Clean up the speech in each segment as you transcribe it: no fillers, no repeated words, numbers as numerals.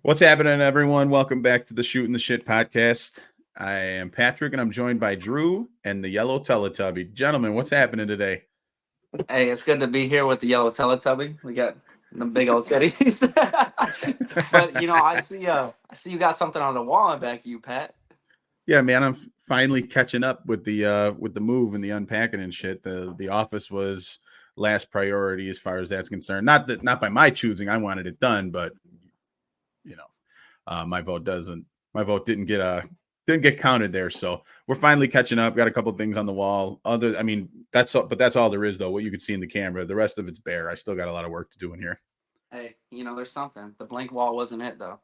What's happening, everyone? Welcome back to the Shooting the Shit podcast. I am Patrick, and I'm joined by Drew and the Yellow Teletubby. Gentlemen, what's happening today? Hey, it's good to be here with the yellow Teletubby. We got the big old teddies. But I see you got something on the wall in back of you, Pat. Yeah, man, I'm finally catching up with the move and the unpacking and shit. The office was last priority as far as that's concerned. Not by my choosing. I wanted it done, but you know, my vote doesn't. My vote didn't get counted there. So we're finally catching up. Got a couple things on the wall. That's all, but that's all there is, though. What you can see in the camera. The rest of it's bare. I still got a lot of work to do in here. Hey, there's something. The blank wall wasn't it though.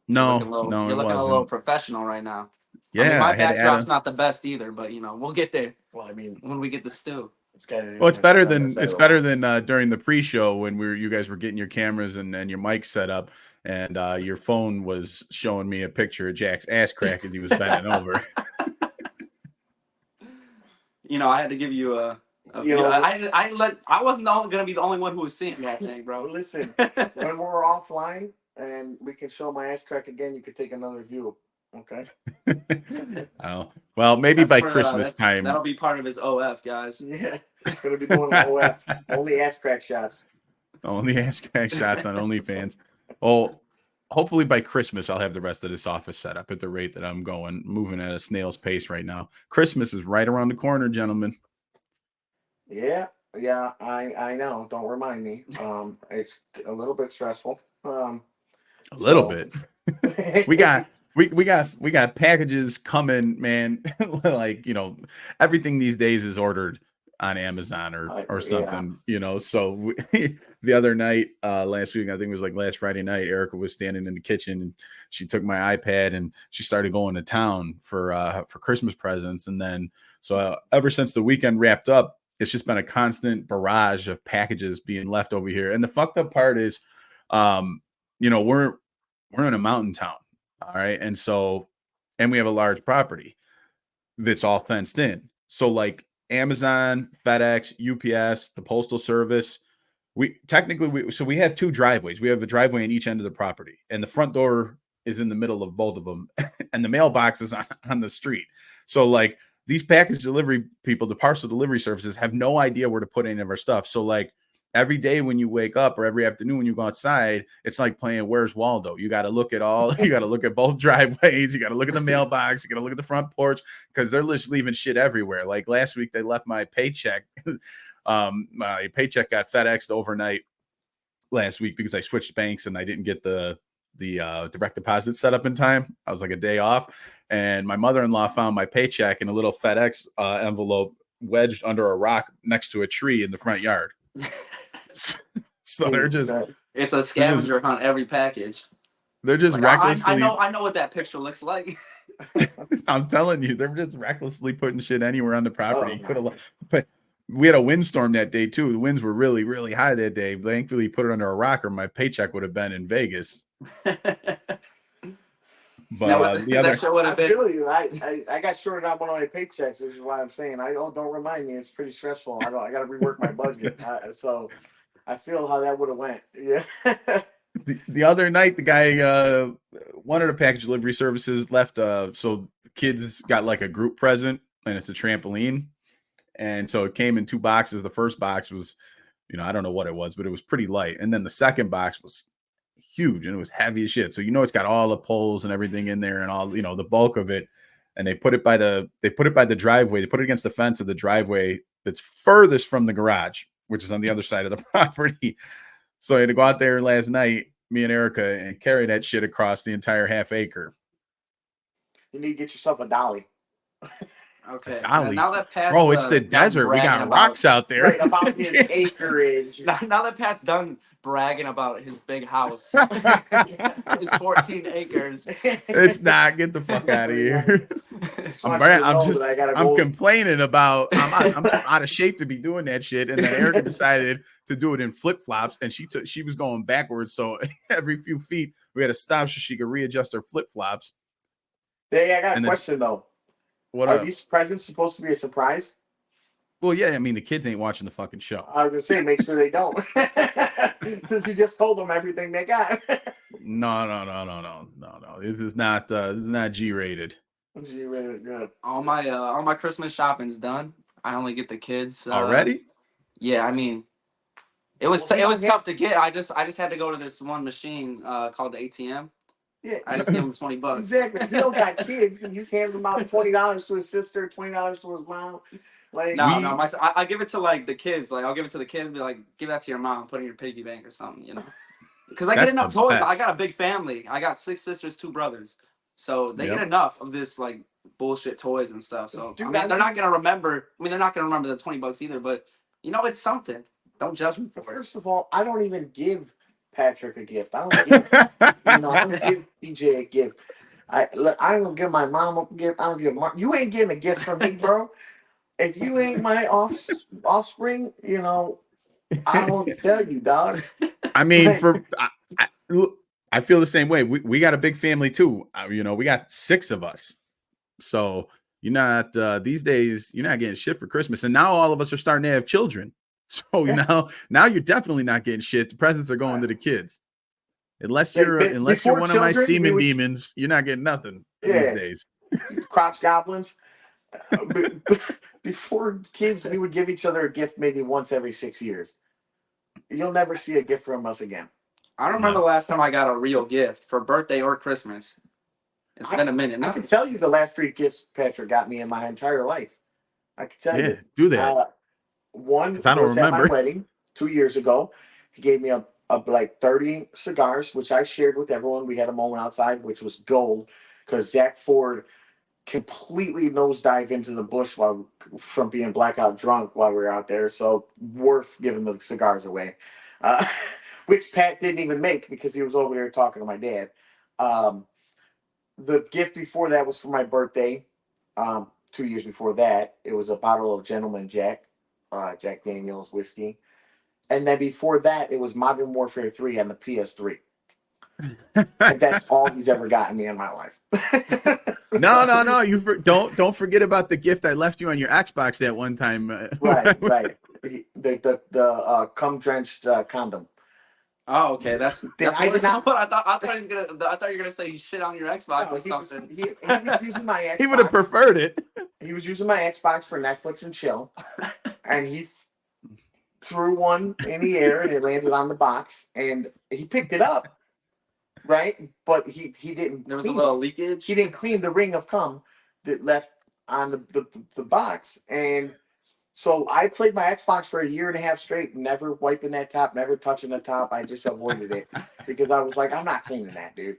No, no, You're it looking a little wasn't. professional right now. I mean, Yeah, my I had to add backdrop's a. not the best either, but we'll get there. Well, I mean, When we get the stew. it's kind of Well, it's better than during the pre-show when you guys were getting your cameras and your mic set up, and your phone was showing me a picture of Jack's ass crack as he was bending over. I had to give you a I wasn't gonna be the only one who was seeing that thing, bro. Listen, when we're offline and we can show my ass crack again, you could take another view. Okay. Oh, well, maybe That's by for, Christmas time. That'll be part of his OF, guys. Yeah. Gonna be doing OF. Only ass crack shots. Only ass crack shots on OnlyFans. Well, hopefully by Christmas I'll have the rest of this office set up at the rate that I'm moving at a snail's pace right now. Christmas is right around the corner, gentlemen. Yeah, I know. Don't remind me. It's a little bit stressful. A little bit. we got packages coming, man. Like, everything these days is ordered on Amazon or something, So the other night, last week, I think it was like last Friday night, Erica was standing in the kitchen and she took my iPad and she started going to town for Christmas presents. And then, so ever since the weekend wrapped up, it's just been a constant barrage of packages being left over here. And the fucked up part is, we're in a mountain town. All right. And we have a large property that's all fenced in. So like Amazon, FedEx, UPS, the Postal Service, we have two driveways. We have a driveway on each end of the property, and the front door is in the middle of both of them, and the mailbox is on the street. So like these package delivery people, the parcel delivery services, have no idea where to put any of our stuff. So like every day when you wake up or every afternoon when you go outside, it's like playing Where's Waldo. You got to look at both driveways. You got to look at the mailbox. You got to look at the front porch because they're just leaving shit everywhere. Like last week, they left my paycheck. My paycheck got FedExed overnight last week because I switched banks and I didn't get the direct deposit set up in time. I was like a day off, and my mother-in-law found my paycheck in a little FedEx envelope wedged under a rock next to a tree in the front yard. So it's a scavenger hunt every package. They're just like, recklessly. I know what that picture looks like. I'm telling you, they're just recklessly putting shit anywhere on the property. But we had a windstorm that day too. The winds were really, really high that day. Thankfully, put it under a rock, or my paycheck would have been in Vegas. But the other, I feel you. I got shorted out one of my paychecks, which is why I'm saying don't remind me. It's pretty stressful. I got to rework my budget. So I feel how that would have went. Yeah. The other night, the guy, one of the package delivery services left. So the kids got like a group present, and it's a trampoline, and so it came in 2 boxes. The first box was, I don't know what it was, but it was pretty light, and then the second box was huge and it was heavy as shit. So it's got all the poles and everything in there and all the bulk of it. And they put it by the driveway. They put it against the fence of the driveway that's furthest from the garage, which is on the other side of the property. So I had to go out there last night, me and Erica, and carry that shit across the entire half acre. You need to get yourself a dolly. Okay. Dolly. Now that Pat's, bro, it's the desert. We got rocks out there. Right, about his acreage. Now that Pat's done bragging about his big house, his 14 acres. It's not. Get the fuck out of here. I'm complaining about. I'm out of shape to be doing that shit, and then Erica decided to do it in flip flops, and she was going backwards. So every few feet we had to stop so she could readjust her flip flops. Hey, I got a question though. Are these presents supposed to be a surprise? Well, yeah. I mean, the kids ain't watching the fucking show. I was gonna say, make sure they don't, because you just told them everything they got. No. This is not G-rated. Good. All my Christmas shopping's done. I only get the kids. Already? Yeah, I mean, it was Well, it was tough to get. I just had to go to this one machine called the ATM. Yeah, I just give him $20. exactly. He don't got kids, and he's handing them out $20 to his sister, $20 to his mom. Like No, I give it to like the kids. Like I'll give it to the kid and be like, give that to your mom, put it in your piggy bank or something, you know. Because I get That's enough the toys. I best. got a big family. I got 6 sisters, 2 brothers, so they Yep. get enough of this like bullshit toys and stuff. So Dude, I mean, they're not gonna remember. I mean, they're not gonna remember the $20 either. But you know, it's something. Don't judge me for it. First of all, I don't even give Patrick a gift. I don't give I don't give PJ a gift. I don't give my mom a gift. I don't give you ain't getting a gift from me, bro. If you ain't my offspring, I don't tell you, dog. I mean, I feel the same way. We got a big family too. We got 6 of us. So you're not these days. You're not getting shit for Christmas, and now all of us are starting to have children. So now you're definitely not getting shit. The presents are going to the kids. Unless you're one of my semen demons, you're not getting nothing these days. Crotch goblins. Before kids, we would give each other a gift maybe once every 6 years. You'll never see a gift from us again. I don't remember the last time I got a real gift for birthday or Christmas. It's been a minute. I can tell you the last 3 gifts Patrick got me in my entire life. I can tell you. Yeah, do that. One was I don't remember. at my wedding 2 years ago. He gave me a like 30 cigars, which I shared with everyone. We had a moment outside, which was gold, because Jack Ford completely nosedive into the bush from being blackout drunk while we were out there. So worth giving the cigars away, which Pat didn't even make because he was over there talking to my dad. The gift before that was for my birthday. 2 years before that, it was a bottle of Gentleman Jack, Jack Daniel's whiskey. And then before that, it was Modern Warfare 3 on the PS3. And that's all he's ever gotten me in my life. No. You don't forget about the gift I left you on your Xbox that one time. Right. The cum drenched condom. Oh, okay. That's I did not. I thought he was gonna. I thought you were gonna say you shit on your Xbox or something. He was using my Xbox. He would have preferred it. He was using my Xbox for Netflix and chill, and he threw one in the air and it landed on the box, and he picked it up. Right, but he didn't. There was a little leakage. He didn't clean the ring of cum that left on the box, and so I played my Xbox for 1.5 years straight, never wiping that top, never touching the top. I just avoided it because I was like, I'm not cleaning that, dude.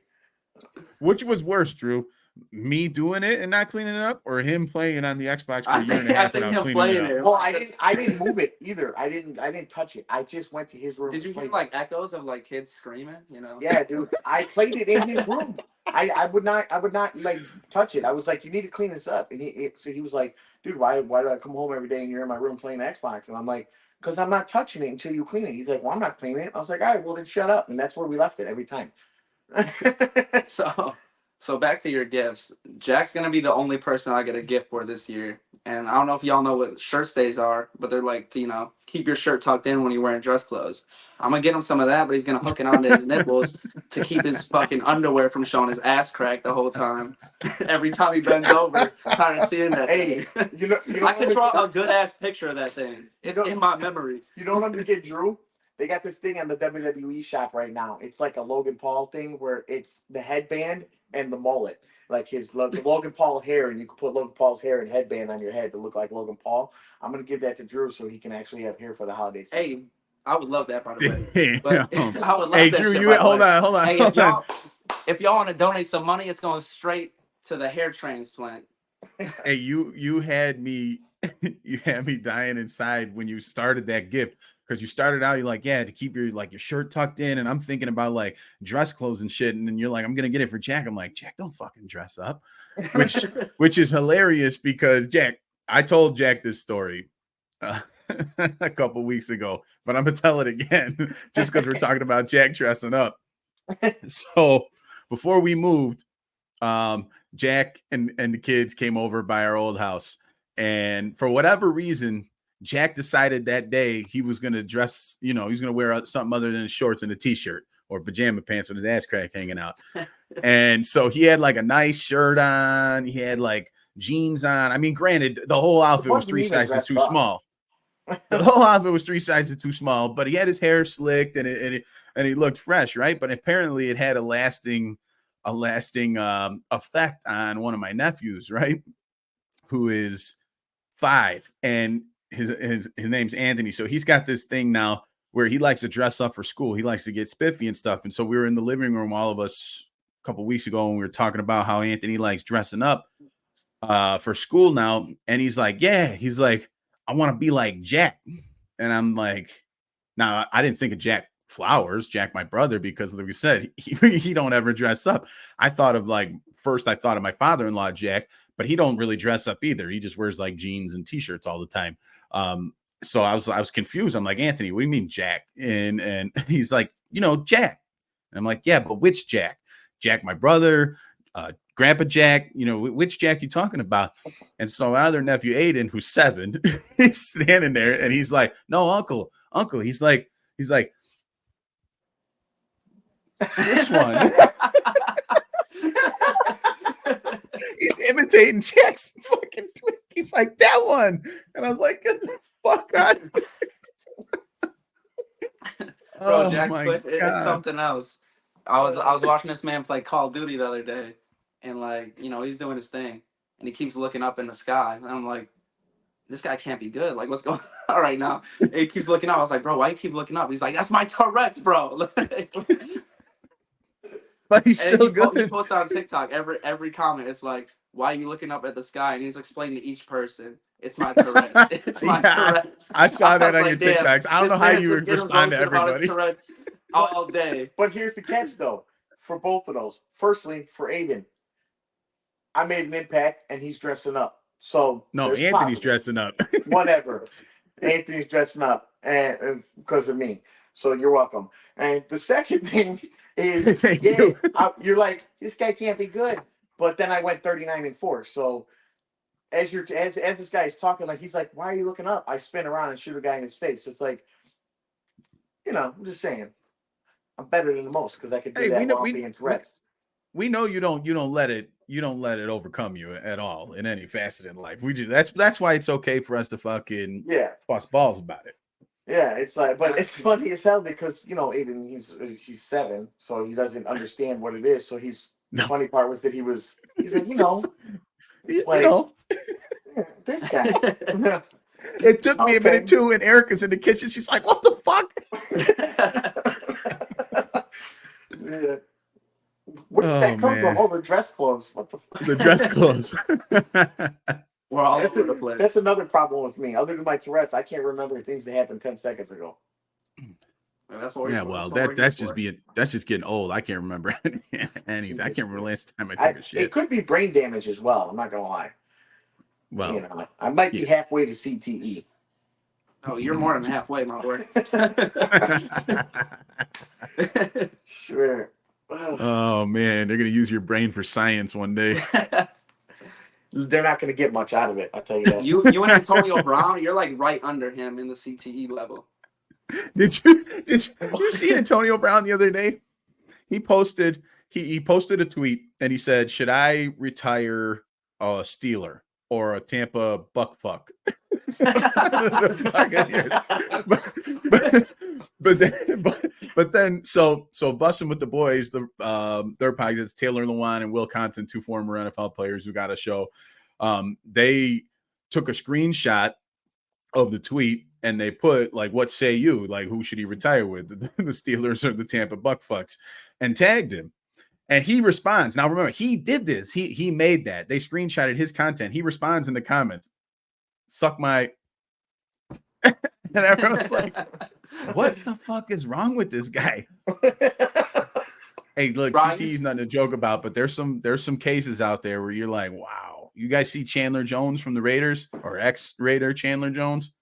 Which was worse, Drew? Me doing it and not cleaning it up, or him playing it on the Xbox for 1.5 years I think him playing it. Well, I didn't move it either. I didn't touch it. I just went to his room. Did you hear like echoes of like kids screaming? Yeah, dude. I played it in his room. I would not like touch it. I was like, you need to clean this up. And he was like, dude, why do I come home every day and you're in my room playing Xbox? And I'm like, because I'm not touching it until you clean it. He's like, well, I'm not cleaning it. I was like, all right, well then shut up. And that's where we left it every time. So back to your gifts. Jack's gonna be the only person I get a gift for this year. And I don't know if y'all know what shirt stays are, but they're like to, keep your shirt tucked in when you're wearing dress clothes. I'm gonna get him some of that, but he's gonna hook it onto his nipples to keep his fucking underwear from showing his ass crack the whole time. Every time he bends over, tired of seeing that thing. I can draw a good ass picture of that thing. It's in my memory. You don't understand, Drew? They got this thing on the WWE shop right now. It's like a Logan Paul thing where it's the headband and the mullet, like the Logan Paul hair, and you can put Logan Paul's hair and headband on your head to look like Logan Paul. I'm gonna give that to Drew so he can actually have hair for the holiday season. Hey, I would love that, by the way. But I would love hey, that Drew, shit, hold on. Hey, if y'all want to donate some money, it's going straight to the hair transplant. Hey, you had me dying inside when you started that gift, because you started out, you're like, yeah, to keep your shirt tucked in, and I'm thinking about like dress clothes and shit, and then you're like, I'm gonna get it for Jack. I'm like, Jack, don't fucking dress up, which is hilarious because Jack, I told Jack this story a couple weeks ago, but I'm gonna tell it again just because we're talking about Jack dressing up. So before we moved, Jack and the kids came over by our old house, and for whatever reason, Jack decided that day he was going to dress, he was going to wear something other than shorts and a t-shirt, or pajama pants with his ass crack hanging out. And so he had like a nice shirt on. He had like jeans on. I mean, granted, the whole outfit was 3 sizes too small. The whole outfit was 3 sizes too small, but he had his hair slicked and he looked fresh, right? But apparently it had a lasting effect on one of my nephews, right? Who is 5, and his name's Anthony. So he's got this thing now where he likes to dress up for school. He likes to get spiffy and stuff. And so we were in the living room, all of us, a couple of weeks ago, and we were talking about how Anthony likes dressing up for school now. And he's like, I want to be like Jack. And I'm like, now I didn't think of Jack Flowers, Jack, my brother, because like we said, he don't ever dress up. I thought of my father-in-law, Jack, but he don't really dress up either. He just wears like jeans and t-shirts all the time. So I was confused. I'm like, Anthony, what do you mean Jack? And he's like, Jack. And I'm like, yeah, but which Jack? Jack, my brother, Grandpa Jack, which Jack you talking about? And so my other nephew, Aiden, who's 7, he's standing there and he's like, no, uncle. He's like, this one. He's imitating Jack's fucking tweet. He's like, that one. And I was like, get the fuck out. Bro, Jack's Twitch, it's something else. I was watching this man play Call of Duty the other day, and like, he's doing his thing, and he keeps looking up in the sky, and I'm like, this guy can't be good. Like, what's going on right now? And he keeps looking up. I was like, bro, why you keep looking up? He's like, that's my Tourette's, bro. But he's still good. He posts on TikTok every comment. It's like, why are you looking up at the sky? And he's explaining to each person, it's my Tourette's. It's my Tourette's. I saw that on your TikToks. I don't know how you respond to everybody. Tourette's all day. But here's the catch, though, for both of those. Firstly, for Aiden, I made an impact, and he's dressing up. So no, Anthony's dressing up. Whatever. Anthony's dressing up and because of me. So you're welcome. And the second thing is, you're like, this guy can't be good. But then I went 39-4. So as this guy's talking, like, he's like, why are you looking up? I spin around and shoot a guy in his face. So it's like, I'm just saying, I'm better than the most because I could do that while being Tourette's. We know you don't let it overcome you at all in any facet in life. That's why it's okay for us to fucking bust balls about it. Yeah, it's like, but it's funny as hell because Aiden, he's 7, so he doesn't understand what it is. So the funny part was that he's like, this guy. It took me a minute too, and Erica's in the kitchen. She's like, "What the fuck?" Yeah. Where did that come from? Oh, the dress clothes. What the fuck? The dress clothes. We're all over the place. That's another problem with me. Other than my Tourette's, I can't remember things that happened 10 seconds ago. Well, that's what that's just getting old. I can't remember anything. I can't remember the last time I took a shit. It could be brain damage as well. I'm not gonna lie. Well, I might be halfway to CTE. Oh, you're more than halfway, my boy. Sure. Oh man, they're gonna use your brain for science one day. They're not gonna get much out of it. I'll tell you that. You and Antonio Brown, you're like right under him in the CTE level. Did you see Antonio Brown the other day? He posted a tweet and he said, "Should I retire a Steeler or a Tampa buckfuck?" but then so Bussin' with the Boys, their podcast, Taylor Lewan and Will Compton, 2 former NFL players who got a show. They took a screenshot of the tweet and they put like, "What say you? Like, who should he retire with, the Steelers or the Tampa buckfucks?" and tagged him. And he responds. Now remember, he did this. He made that. They screenshotted his content. He responds in the comments, "Suck my," and everyone's like, "What the fuck is wrong with this guy?" Hey, look, CTE is nothing to joke about, but there's some cases out there where you're like, wow. You guys see Chandler Jones from the Raiders, or ex-Raider Chandler Jones?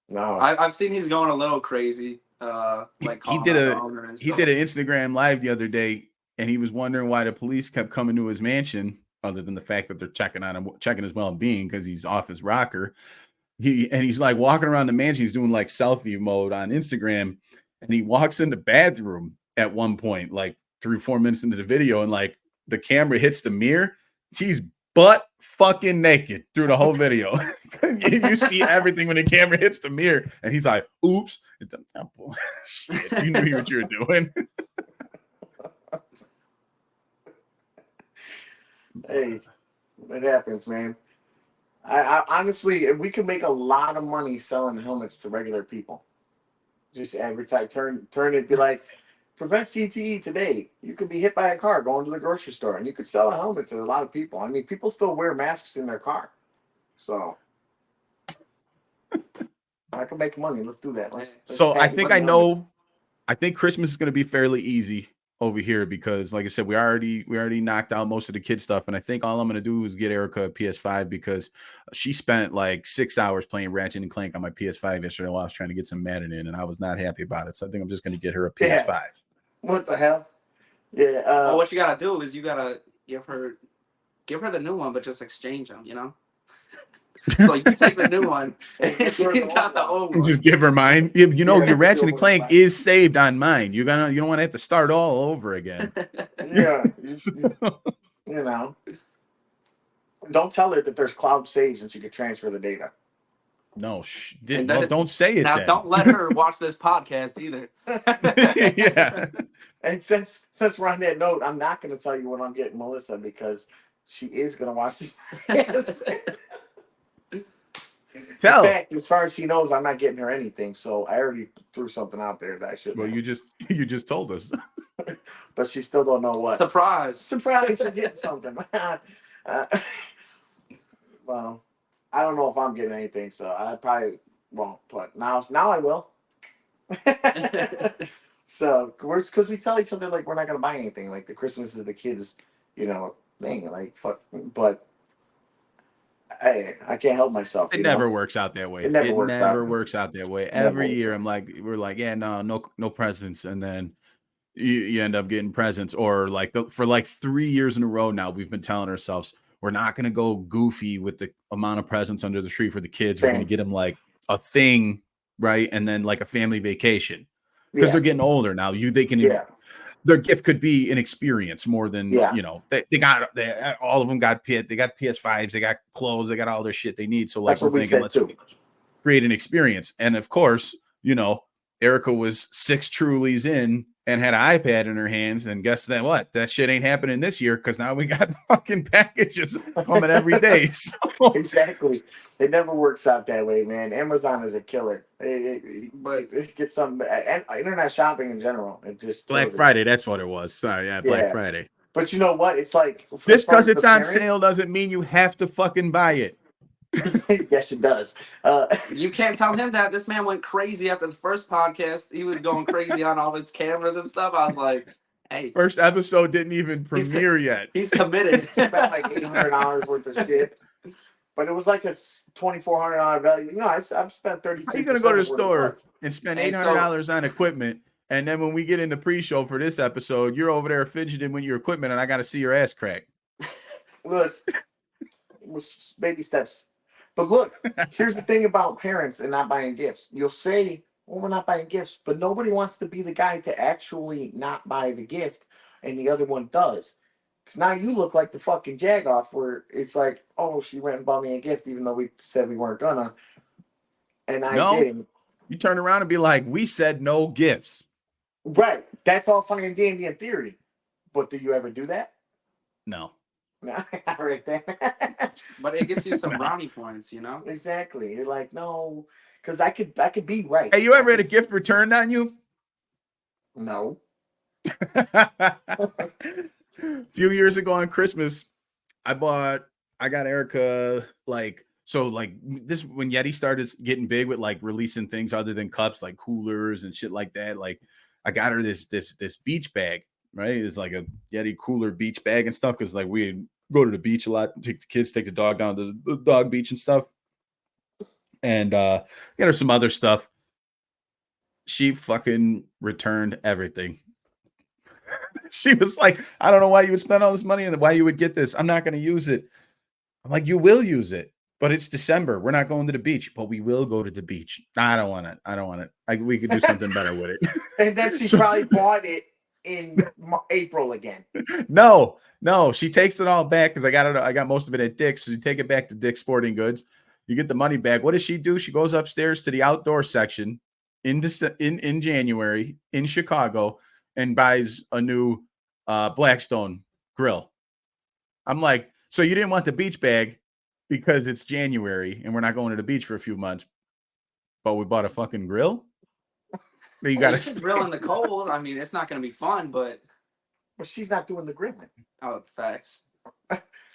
No, I've seen he's going a little crazy. He did an Instagram live the other day, and he was wondering why the police kept coming to his mansion, other than the fact that they're checking on him, checking his well-being because he's off his rocker. He's like walking around the mansion. He's doing like selfie mode on Instagram, and he walks in the bathroom, at one point, like 3 or 4 minutes into the video, and like the camera hits the mirror. She's butt fucking naked through the whole video. You see everything when the camera hits the mirror, and he's like, "Oops, shit, you knew what you were doing." Hey, it happens, man. I honestly, we could make a lot of money selling helmets to regular people. Just advertise, turn it, be like, prevent CTE today. You could be hit by a car going to the grocery store, and you could sell a helmet to a lot of people. I mean, people still wear masks in their car, so I can make money. Let's do that. Let's So I think I know. helmets. I think Christmas is going to be fairly easy over here because, like I said, we already knocked out most of the kid stuff, and I think all I'm going to do is get Erica a PS5 because she spent like 6 hours playing Ratchet and Clank on my PS5 yesterday while I was trying to get some Madden in, and I was not happy about it. So I think I'm just going to get her a PS5. Yeah. What the hell? Yeah. Well, what you gotta do is you gotta give her the new one, but just exchange them. You know. So you take the new one, and he's got the old one. Just give her mine. You know, Yeah, your Ratchet and give her Clank mine. is saved on mine. You don't want to have to start all over again. Yeah. You know. Don't tell her that there's cloud saves and she could transfer the data. No, Well, don't say it. Now, then. don't let her watch this podcast either. Yeah. And since we're on that note, I'm not going to tell you when I'm getting Melissa because she is going to watch this. Tell. In fact, as far as she knows, I'm not getting her anything. So I already threw something out there that I shouldn't. Well, you just told us. But she still don't know what. Surprise! Surprise! You're getting something. Well, I don't know if I'm getting anything, so I probably won't. But now I will. So because we tell each other like we're not gonna buy anything. Like the Christmas is the kids, thing. Like fuck, but. I can't help myself. It never works out that way. It never works out that way. Every year, we're like, yeah, no presents, and then you end up getting presents, or like for like 3 years in a row now, we've been telling ourselves we're not going to go goofy with the amount of presents under the tree for the kids. We're going to get them like a thing, right, and then like a family vacation because they're getting older now. They can. Yeah. Their gift could be an experience more than all of them got PS5s, they got clothes, they got all their shit they need. So like we're thinking, let's create an experience. And of course, Erica was 6 Trulies in and had an iPad in her hands. And guess what? That shit ain't happening this year because now we got fucking packages coming every day. So. Exactly. It never works out that way, man. Amazon is a killer. But it gets some internet shopping in general. It just Black Friday. That's what it was. Sorry, Black Friday. But you know what? It's like just because it's on sale doesn't mean you have to fucking buy it. Yes, it does. You can't tell him that. This man went crazy after the first podcast. He was going crazy on all his cameras and stuff. I was like, hey. First episode didn't even premiere yet. He's committed. Spent like $800 worth of shit. But it was like a $2,400 value. I've spent $32. How are you going to go to the store and spend $800 on equipment? And then when we get into pre-show for this episode, you're over there fidgeting with your equipment and I got to see your ass crack. Look, it was baby steps. But look, here's the thing about parents and not buying gifts. You'll say, well, we're not buying gifts, but nobody wants to be the guy to actually not buy the gift and the other one does. Because now you look like the fucking jagoff where it's like, oh, she went and bought me a gift even though we said we weren't gonna. And I didn't. You turn around and be like, we said no gifts. Right. That's all funny and dandy in theory. But do you ever do that? No. No, right there. But it gets you some brownie points, Exactly. You're like, no, because I could be right. Hey, you ever had a gift returned on you? No. A few years ago on Christmas, I got Erica this when Yeti started getting big with like releasing things other than cups, like coolers and shit like that. Like I got her this beach bag. Right, it's like a Yeti cooler beach bag and stuff because like we go to the beach a lot, take the dog down to the dog beach and stuff, and get her some other stuff. She fucking returned everything. She was like, I don't know why you would spend all this money and why you would get this. I'm not going to use it. I'm like, you will use it, but it's December. We're not going to the beach, but we will go to the beach. I don't want it. We could do something better with it. And then she probably bought it in April again. No, she takes it all back because I got most of it at Dick's. So you take it back to Dick's Sporting Goods. You get the money back. What does she do? She goes upstairs to the outdoor section in January in Chicago and buys a new Blackstone grill. I'm like, so you didn't want the beach bag because it's January and we're not going to the beach for a few months, but we bought a fucking grill? You got to grill in the cold. I mean, it's not going to be fun, but she's not doing the grilling. Oh, facts.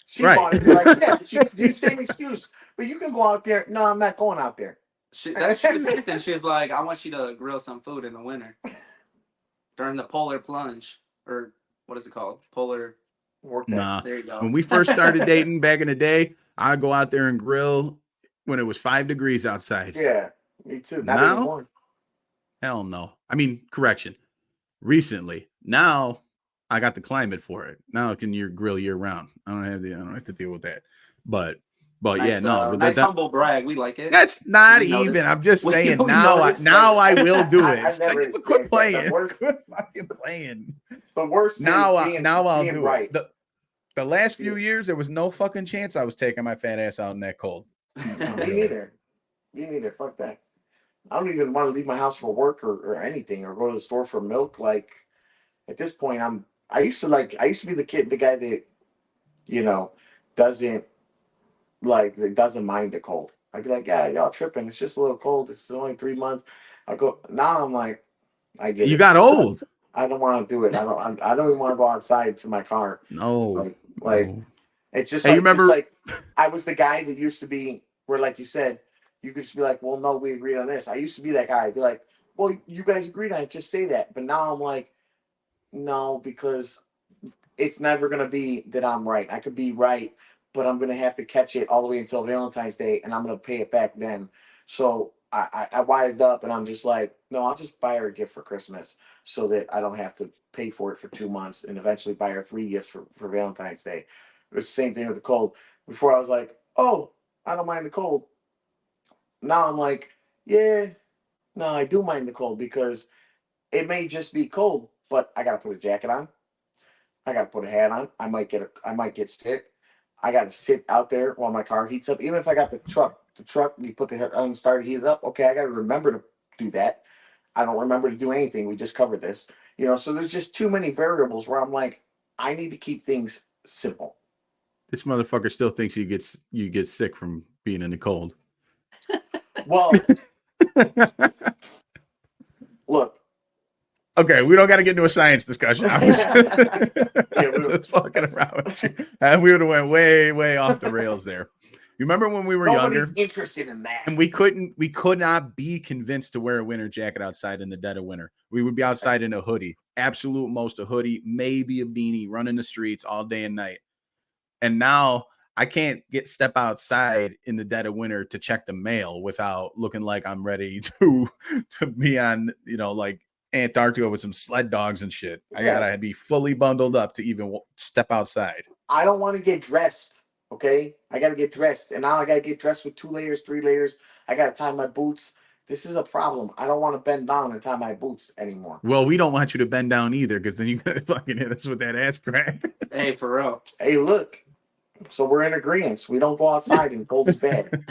She bought it. Like, yeah, the same excuse. But you can go out there. No, I'm not going out there. That's Ethan. She's like, I want you to grill some food in the winter during the polar plunge, or what is it called? Polar. Nah. There you go. When we first started dating back in the day, I'd go out there and grill when it was 5 degrees outside. Yeah, me too. Not now, anymore. Hell no. I mean, correction. Recently, now I got the climate for it. Now I can grill year round. I don't have to deal with that. But nice, yeah, no. Nice humble brag. We like it. That's not even. I'm just saying. Now I will do it. Quit playing. Quit fucking playing. The worst. Now I'll do it. The last few years, there was no fucking chance I was taking my fat ass out in that cold. Me neither. Fuck that. I don't even want to leave my house for work or anything, or go to the store for milk. Like, at this point, I used to be the guy that, doesn't mind the cold. I'd be like, yeah, y'all tripping. It's just a little cold. It's only 3 months. Now I'm like, I get it. You got old. I don't want to do it. I don't even want to go outside to my car. No. No. It's just hey, you remember? I was the guy that used to be where, like you said, you could just be like, well, no, we agreed on this. I used to be that guy. I'd be like, well, you guys agreed on it. Just say that. But now I'm like, no, because it's never going to be that I'm right. I could be right, but I'm going to have to catch it all the way until Valentine's Day, and I'm going to pay it back then. So I wised up, and I'm just like, no, I'll just buy her a gift for Christmas so that I don't have to pay for it for 2 months and eventually buy her 3 gifts for Valentine's Day. It was the same thing with the cold. Before I was like, oh, I don't mind the cold. Now I'm like, yeah, no, I do mind the cold because it may just be cold, but I got to put a jacket on. I got to put a hat on. I might get sick. I got to sit out there while my car heats up. Even if I got the truck, you put the heat on, start to heat it up. Okay, I got to remember to do that. I don't remember to do anything. We just covered this. So there's just too many variables where I'm like, I need to keep things simple. This motherfucker still thinks you get sick from being in the cold. Well, look. Okay, we don't got to get into a science discussion. I was just fucking around with you. And we would have went way, way off the rails there. You remember when we were younger? Interested in that. And we could not be convinced to wear a winter jacket outside in the dead of winter. We would be outside in a hoodie, absolute most a hoodie, maybe a beanie, running the streets all day and night. And now I can't step outside in the dead of winter to check the mail without looking like I'm ready to be on, like Antarctica with some sled dogs and shit. I gotta be fully bundled up to even step outside. I don't want to get dressed. Okay, I gotta get dressed, and now I gotta get dressed with 2 layers, 3 layers. I gotta tie my boots. This is a problem. I don't want to bend down and tie my boots anymore. Well, we don't want you to bend down either, because then you're gonna fucking hit us with that ass crack. Hey, for real. Hey, look. So we're in agreement. We don't go outside and cold is bad.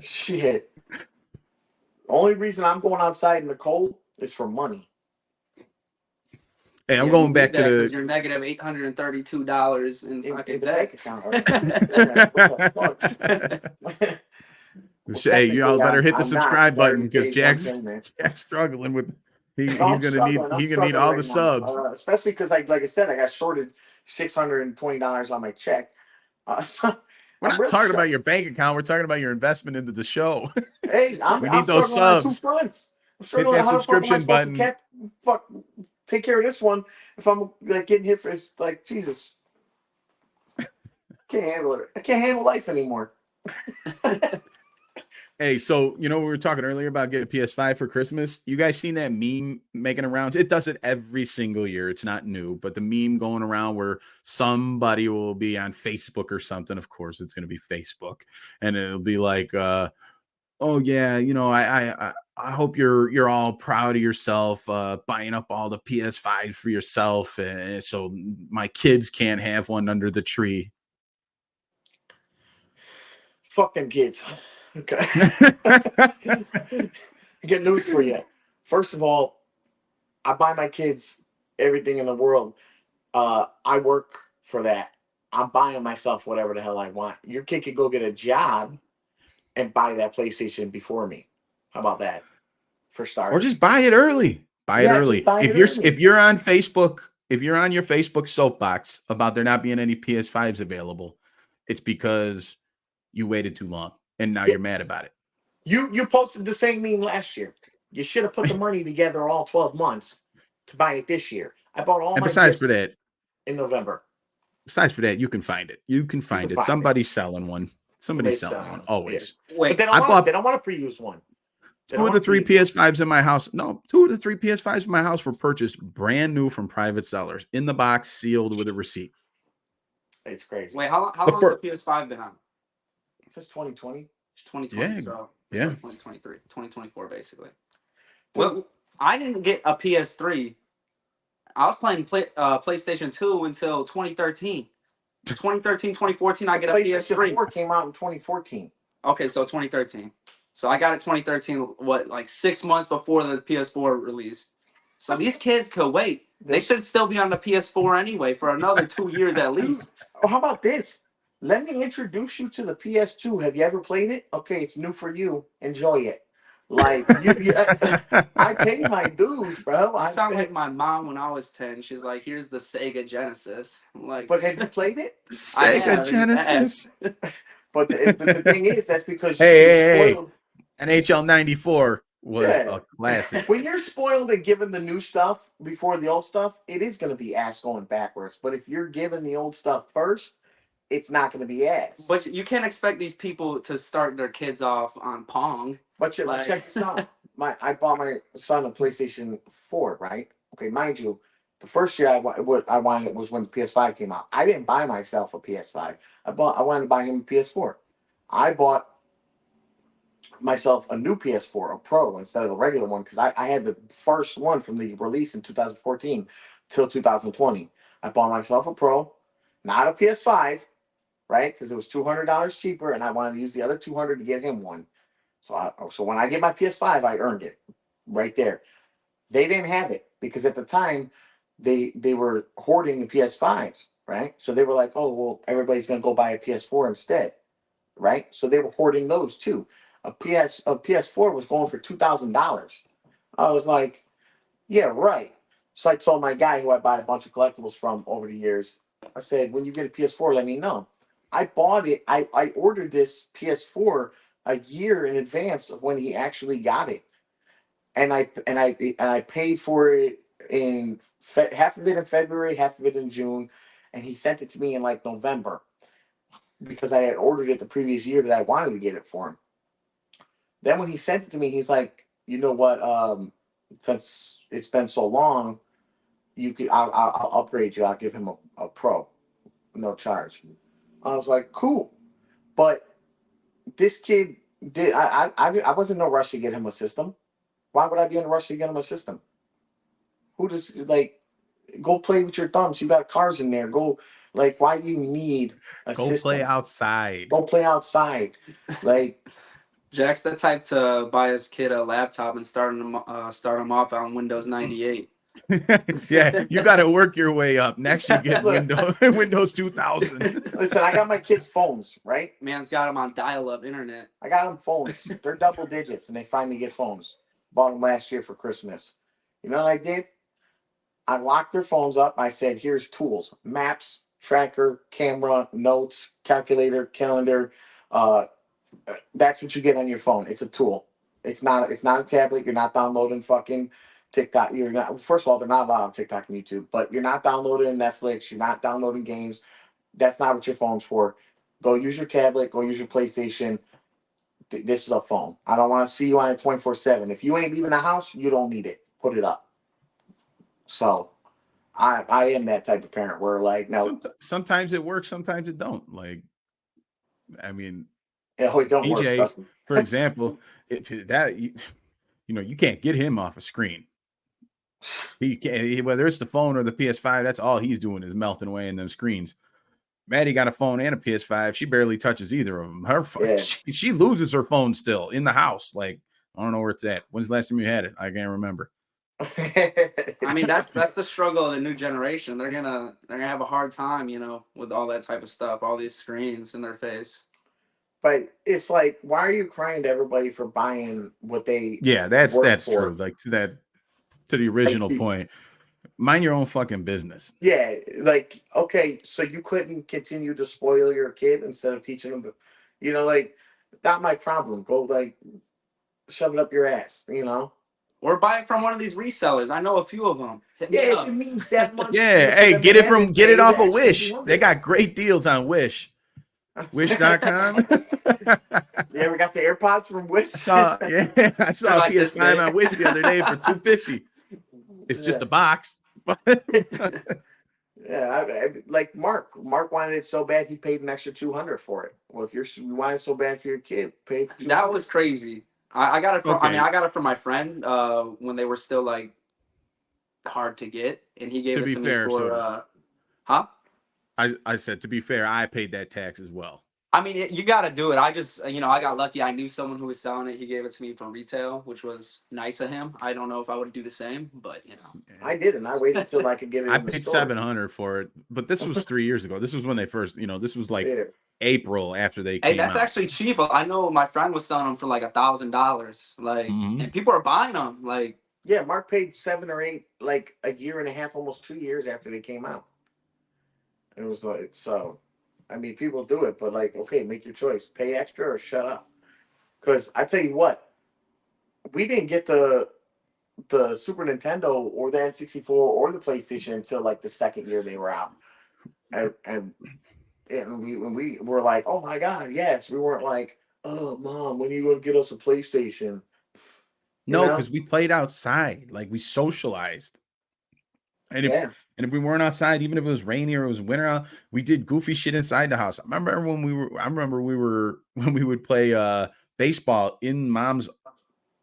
Shit. The only reason I'm going outside in the cold is for money. Hey, I'm going back to the. You're negative $832 in fucking bank account. Hey, you all better hit the subscribe button because Jack's struggling with. He's gonna need all the subs, especially because like I said, I got shorted $620 on my check. We're not talking about your bank account. We're talking about your investment into the show. Hey, we need those subs. Hit that subscription button. Take care of this one. If I'm like getting hit for it's like Jesus, can't handle it. I can't handle life anymore. Hey, so we were talking earlier about getting a PS5 for Christmas. You guys seen that meme making around? It does it every single year. It's not new, but the meme going around where somebody will be on Facebook or something. Of course, it's going to be Facebook, and it'll be like, oh yeah, I hope you're all proud of yourself, buying up all the PS5 for yourself, and so my kids can't have one under the tree. Fuck them kids. Okay. Get news for you. First of all, I buy my kids everything in the world. I work for that. I'm buying myself whatever the hell I want. Your kid could go get a job and buy that PlayStation before me. How about that? For Or starters. just buy it early. Buy it Yeah, just early. buy it If you're early. if you're on Facebook, if you're on your Facebook soapbox about there not being any PS5s available, it's because you waited too long and now Yeah, you're mad about it. you posted the same meme last year. You should have put the money together all 12 months to buy it this year. I bought all And my gifts in November. besides for that, you can find it. You can You can find it. find it. Somebody's selling one. Somebody's Somebody's selling one. selling. Yeah. Always. But Wait, they I don't want it. bought They don't want a pre-used one. They two don't of the want a three pre-used one. PS5s in my house. No, two of the three PS5s in my house were purchased brand new from private sellers in the box, sealed with a receipt. It's crazy. wait, how The long has the fir- PS5 been on? It says 2020. It's 2020, Yeah, so it's yeah. like 2023, 2024, basically. Dude, Well, I didn't get a PS3. I was playing PlayStation 2 until 2013. 2013, 2014, I get a PlayStation PS3. 4 came out in 2014. Okay, so 2013. So I got it 2013, what, like 6 months before the PS4 released. So these kids could wait. They should still be on the PS4 anyway for another 2 years at least. Oh, how about this? Let me introduce you to the PS2. Have you ever played it? Okay, it's new for you. Enjoy it. Like I paid my dues, bro. You sound like my mom when I was 10. She's like, "Here's the Sega Genesis." I'm like, but have you played it? I Sega have, and it's Genesis. But the thing is, that's because Hey, you're hey, spoiled. NHL 94 was Yeah. a classic. When you're spoiled and given the new stuff before the old stuff, it is going to be ass going backwards. But if you're given the old stuff first, it's not going to be ass. But you can't expect these people to start their kids off on Pong. But check this out. I bought my son a PlayStation 4, right? Okay, mind you, the first year I wanted it was when the PS5 came out. I didn't buy myself a PS5. I wanted to buy him a PS4. I bought myself a new PS4, a Pro, instead of a regular one, because I had the first one from the release in 2014 till 2020. I bought myself a Pro, not a PS5, right? Because it was $200 cheaper, and I wanted to use the other 200 to get him one. So when I get my PS5, I earned it right there. They didn't have it because at the time they were hoarding the PS5s, right? So they were like, oh well, everybody's gonna go buy a PS4 instead, right? So they were hoarding those too. A PS4 was going for $2,000. I was like, yeah, right. So I told my guy who I buy a bunch of collectibles from over the years, I said, when you get a PS4, let me know. I bought it. I ordered this PS4 a year in advance of when he actually got it, and I paid for it in half of it in February, half of it in June, and he sent it to me in like November because I had ordered it the previous year that I wanted to get it for him. Then when he sent it to me, he's like, you know what? Since it's been so long, I'll upgrade you. I'll give him a Pro, no charge. I was like, cool, but this kid did. I wasn't in no rush to get him a system. Why would I be in a rush to get him a system? Who does like go play with your thumbs? You got cars in there. Go like why do you need a Go system? play outside. Go play outside. Like Jack's the type to buy his kid a laptop and start him off on Windows 98. Yeah, you got to work your way up. Next, you get Windows 2000. Listen, I got my kids' phones, right? Man's got him on dial-up internet. I got them phones. They're double digits, and they finally get phones. Bought them last year for Christmas. You know what I did? I locked their phones up. I said, "Here's tools: maps, tracker, camera, notes, calculator, calendar. Uh, that's what you get on your phone. It's a tool. It's not. It's not a tablet. You're not downloading fucking TikTok. You're not. First of all, they're not allowed on TikTok and YouTube. But you're not downloading Netflix. You're not downloading games. That's not what your phone's for. Go use your tablet. Go use your PlayStation. This is a phone. I don't want to see you on it 24/7. If you ain't leaving the house, you don't need it. Put it up." So I am that type of parent where like no. Sometimes it works, sometimes it don't. Like, I mean, Oh, it don't work. PJ, Trust me. for example, you can't get him off a screen. He can't, whether it's the phone or the PS5, that's all he's doing is melting away in them screens. Maddie got a phone and a PS5. She barely touches either of them. She loses her phone still in the house. Like, I don't know where it's at. When's the last time you had it? I can't remember. I mean, that's the struggle of the new generation. They're gonna have a hard time, with all that type of stuff, all these screens in their face. But it's like, why are you crying to everybody for buying what they? Yeah, that's for? true. Like to the original point. Mind your own fucking business. Yeah, like, okay, so you couldn't continue to spoil your kid instead of teaching them, like, not my problem. Go, like, shove it up your ass, Or buy it from one of these resellers. I know a few of them. If it means that much. Yeah, hey, get it off of Wish. They got great deals on Wish. Wish.com. You ever got the AirPods from Wish? I saw a PS5 on Wish the other day for $250. It's just a box. Yeah, like Mark wanted it so bad he paid an extra $200 for it. Well, if you want it so bad for your kid, pay for $200. That was crazy. I got it from. Okay. I mean, I got it from my friend when they were still like hard to get, and he gave it to me for. I said, to be fair, I paid that tax as well. I mean, you got to do it. I just, I got lucky. I knew someone who was selling it. He gave it to me for retail, which was nice of him. I don't know if I would do the same, but I didn't. I waited until I could get it. I paid $700 for it, but this was 3 years ago. This was when they first, this was like April after they came that's out. actually cheap. I know my friend was selling them for like $1,000. Like, and people are buying them. Like, yeah, Mark paid 7 or 8, like a year and a half, almost 2 years after they came out. It was like, so, I mean, people do it, but like, okay, make your choice. Pay extra or shut up. Because I tell you what, we didn't get the Super Nintendo or the N64 or the PlayStation until like the second year they were out. And we were like, oh my God, yes. We weren't like, oh, Mom, when are you going to get us a PlayStation? No, because we played outside. Like, we socialized. And if we weren't outside, even if it was rainy or it was winter out, we did goofy shit inside the house. I remember when we would play baseball in Mom's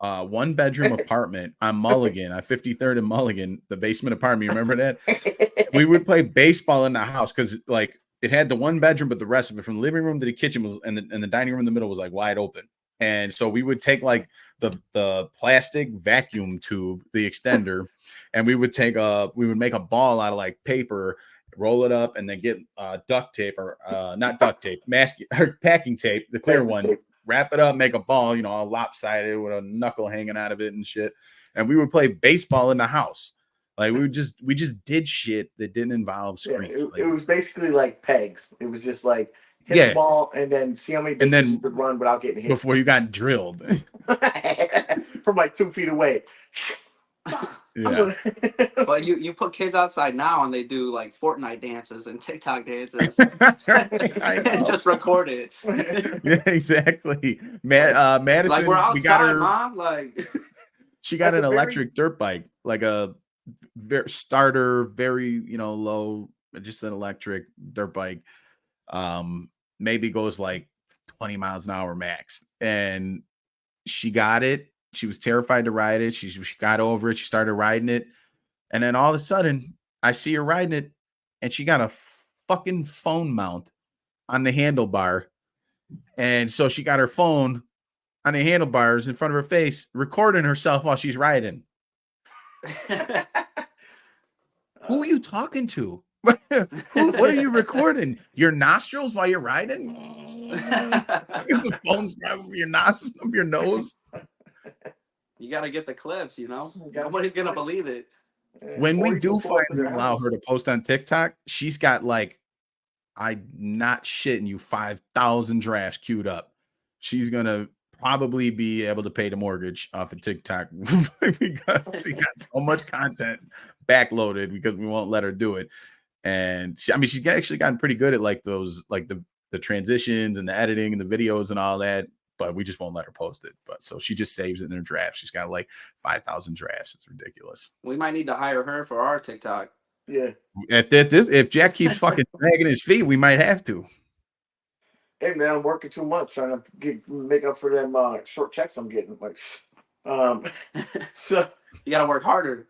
1-bedroom apartment on Mulligan, on 53rd and Mulligan, the basement apartment. You remember that? We would play baseball in the house because like it had the 1 bedroom, but the rest of it from the living room to the kitchen was and the dining room in the middle was like wide open. And so we would take like the plastic vacuum tube, the extender, and we would make a ball out of like paper, roll it up, and then get duct tape or not duct tape, packing tape, the clear one, wrap it up, make a ball, all lopsided with a knuckle hanging out of it and shit. And we would play baseball in the house. Like we just did shit that didn't involve screens. It was basically like pegs. It was just like hit the ball and then see how many distance you could run without getting hit. Before you got drilled. From like 2 feet away. Yeah. But you put kids outside now and they do like Fortnite dances and TikTok dances and just record it. Yeah, exactly. Madison, like we're outside, we got her, Mom. Like she got an electric dirt bike, like a starter, very low, just an electric dirt bike. Maybe goes like 20 miles an hour max. And she got it. She was terrified to ride it. She got over it. She started riding it. And then all of a sudden, I see her riding it, and she got a fucking phone mount on the handlebar. And so she got her phone on the handlebars in front of her face, recording herself while she's riding. Who are you talking to? What are you recording? Your nostrils while you're riding? The phone's right over your nostrils, up your nose. You got to get the clips, Nobody's going to believe it. When we do finally allow her to post on TikTok, she's got like, I'm not shitting you, 5,000 drafts queued up. She's going to probably be able to pay the mortgage off of TikTok because she got so much content backloaded because we won't let her do it. And she's actually gotten pretty good at like those, like the transitions and the editing and the videos and all that, but we just won't let her post it. But so she just saves it in her drafts. She's got like 5,000 drafts. It's ridiculous. We might need to hire her for our TikTok. Yeah. If Jack keeps fucking dragging his feet, we might have to. Hey man, I'm working too much trying to make up for them short checks I'm getting. Like, so You got to work harder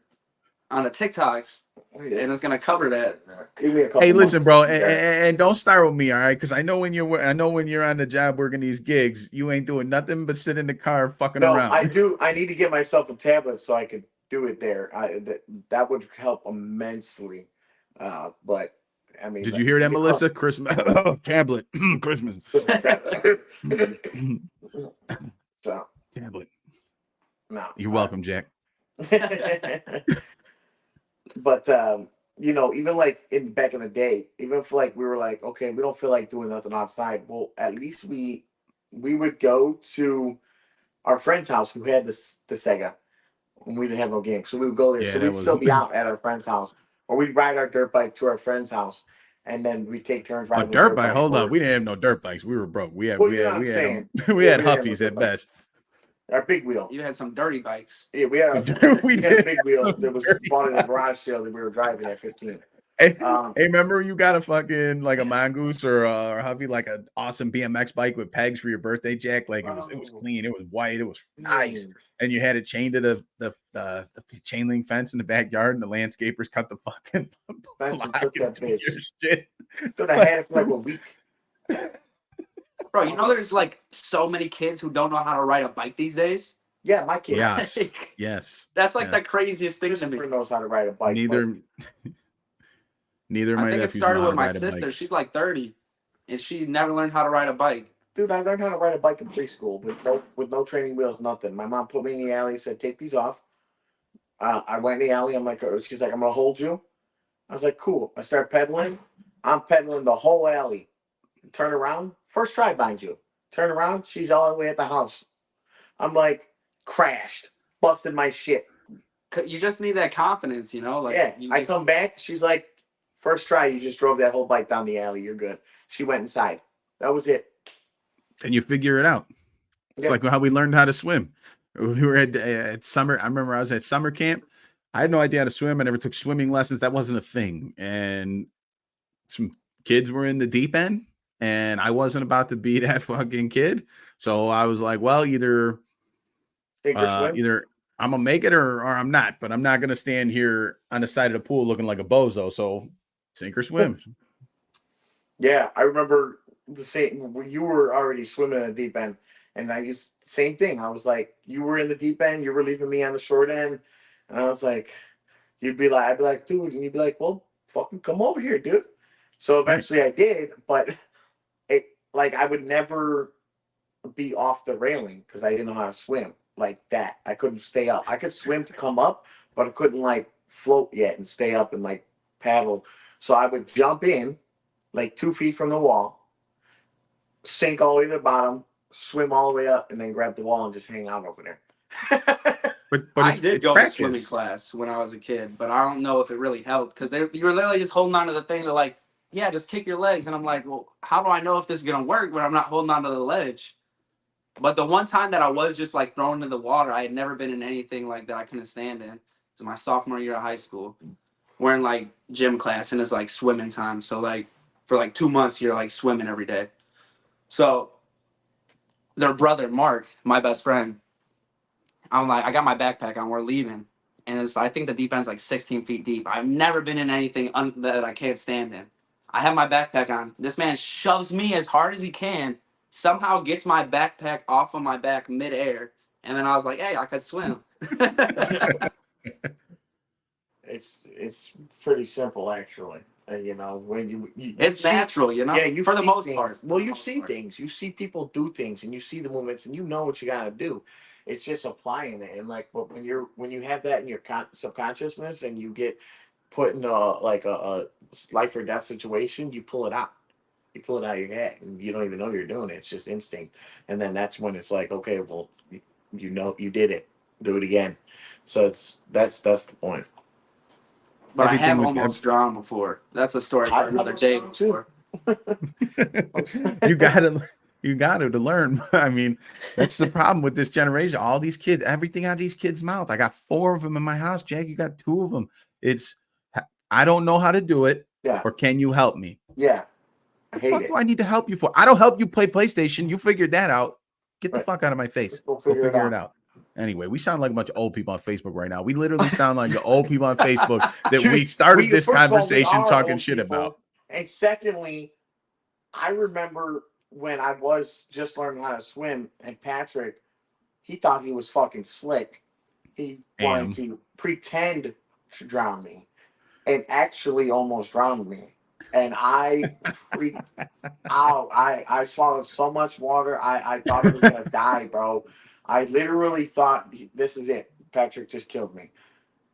on the TikToks, and it's gonna cover that. give me a couple. Hey, listen, months. bro, and don't start with me, all right? Because I know when you're on the job working these gigs, you ain't doing nothing but sit in the car fucking No, around. I do. I need to get myself a tablet so I could do it there. That would help immensely. But I mean, Did you hear that, Melissa? Christmas tablet, Christmas so tablet. no, You're welcome, Jack. But even like back in the day, even if like we were like, okay, we don't feel like doing nothing outside. Well, at least we would go to our friend's house who had the Sega when we didn't have no game. So we would go there. Yeah, So that we'd was still be out at our friend's house. Or we'd ride our dirt bike to our friend's house and then we'd take turns a riding the dirt bike. Hold or- on, we didn't have no dirt bikes. We were broke. We had Well, we you know had what we I'm had saying. we Yeah, had we didn't have no Huffies dirt at bikes. best. Our big wheel. You had some dirty bikes. Yeah, we had We we had a did. big wheel that was bought in a garage sale that we were driving at 15. Hey, remember you got a fucking like a mongoose or Huffy, like an awesome BMX bike with pegs for your birthday, Jack? Like it was clean, it was white, it was nice, and you had it chained to the chain link fence in the backyard, and the landscapers cut the fucking Fence and took that bitch. shit. Could have had it for like a week. Bro, you know there's like so many kids who don't know how to ride a bike these days. Yeah, my kid. Yes, yes. That's like the craziest thing to me. Christopher knows how to ride a bike. Neither of I my think it nephews started know how with to my ride a sister. bike. She's like 30, and she's never learned how to ride a bike. Dude, I learned how to ride a bike in preschool with no training wheels, nothing. My mom put me in the alley, said, "Take these off." I went in the alley. I'm like, she's like, "I'm gonna hold you." I was like, "Cool." I start pedaling. I'm pedaling the whole alley. Turn around. First try, mind you. Turn around. She's all the way at the house. I'm like, crashed, busted my shit. You just need that confidence, you know? Like, Yeah, I just... come back. She's like, "First try, you just drove that whole bike down the alley. You're good." She went inside. That was it. And you figure it out. It's like how we learned how to swim. We were at summer. I remember I was at summer camp. I had no idea how to swim. I never took swimming lessons. That wasn't a thing. And some kids were in the deep end, and I wasn't about to be that fucking kid. So I was like, well, either I'm gonna make it or I'm not. But I'm not gonna stand here on the side of the pool looking like a bozo. So sink or swim. Yeah, I remember the same. You were already swimming in the deep end, and I used same thing. I was like, you were in the deep end, you were leaving me on the short end, and I was like, I'd be like, dude, and you'd be like, well, fucking come over here, dude. So eventually I did, but I would never be off the railing because I didn't know how to swim like that. I couldn't stay up. I could swim to come up, but I couldn't like float yet and stay up and like paddle. So I would jump in like 2 feet from the wall, sink all the way to the bottom, swim all the way up, and then grab the wall and just hang out over there. But I did go practice. to swimming class when I was a kid, but I don't know if it really helped because you were literally just holding on to the thing. They're like, yeah, just kick your legs. And I'm like, well, how do I know if this is going to work when I'm not holding on to the ledge? But the one time that I was just like thrown into the water, I had never been in anything like that I couldn't stand in. It was my sophomore year of high school. We're in like gym class and it's like swimming time. So like for like 2 months, you're like swimming every day. So their brother, Mark, my best friend, I'm like, I got my backpack on, we're leaving. And I think the deep end's like 16 feet deep. I've never been in anything that I can't stand in. I have my backpack on. This man shoves me as hard as he can, somehow gets my backpack off of my back midair. And then I was like, hey, I could swim. It's pretty simple, actually. When you it's see, natural, you know? Yeah, you for the most things. part. Well, you see things. You see people do things, and you see the movements, and you know what you gotta do. It's just applying it, and but when you have that in your subconsciousness, and you get put in a life or death situation, you pull it out. You pull it out of your head, and you don't even know you're doing it. It's just instinct, and then that's when it's like, okay, well, you know you did it. Do it again. So that's the point. But I have almost drowned before. That's a story for another day. Before. You gotta to learn. I mean, that's the problem with this generation. All these kids, everything out of these kids' mouth. I got 4 of them in my house. Jack, you got 2 of them. It's I don't know how to do it. Yeah. Or can you help me? Yeah. The hate fuck it. do I need to help you for? I don't help you play PlayStation. You figured that out. Get the Right. fuck out of my face. Let's go Go figure figure it it out. Anyway, we sound like a bunch of old people on Facebook right now. We literally sound like the old people on Facebook that Dude, we started this first of all, we conversation are talking old shit people. about. And secondly, I remember when I was just learning how to swim, and Patrick, he thought he was fucking slick. He wanted to pretend to drown me and actually almost drowned me. And I freaked out. I swallowed so much water. I thought I was going to die, bro. I literally thought, this is it. Patrick just killed me.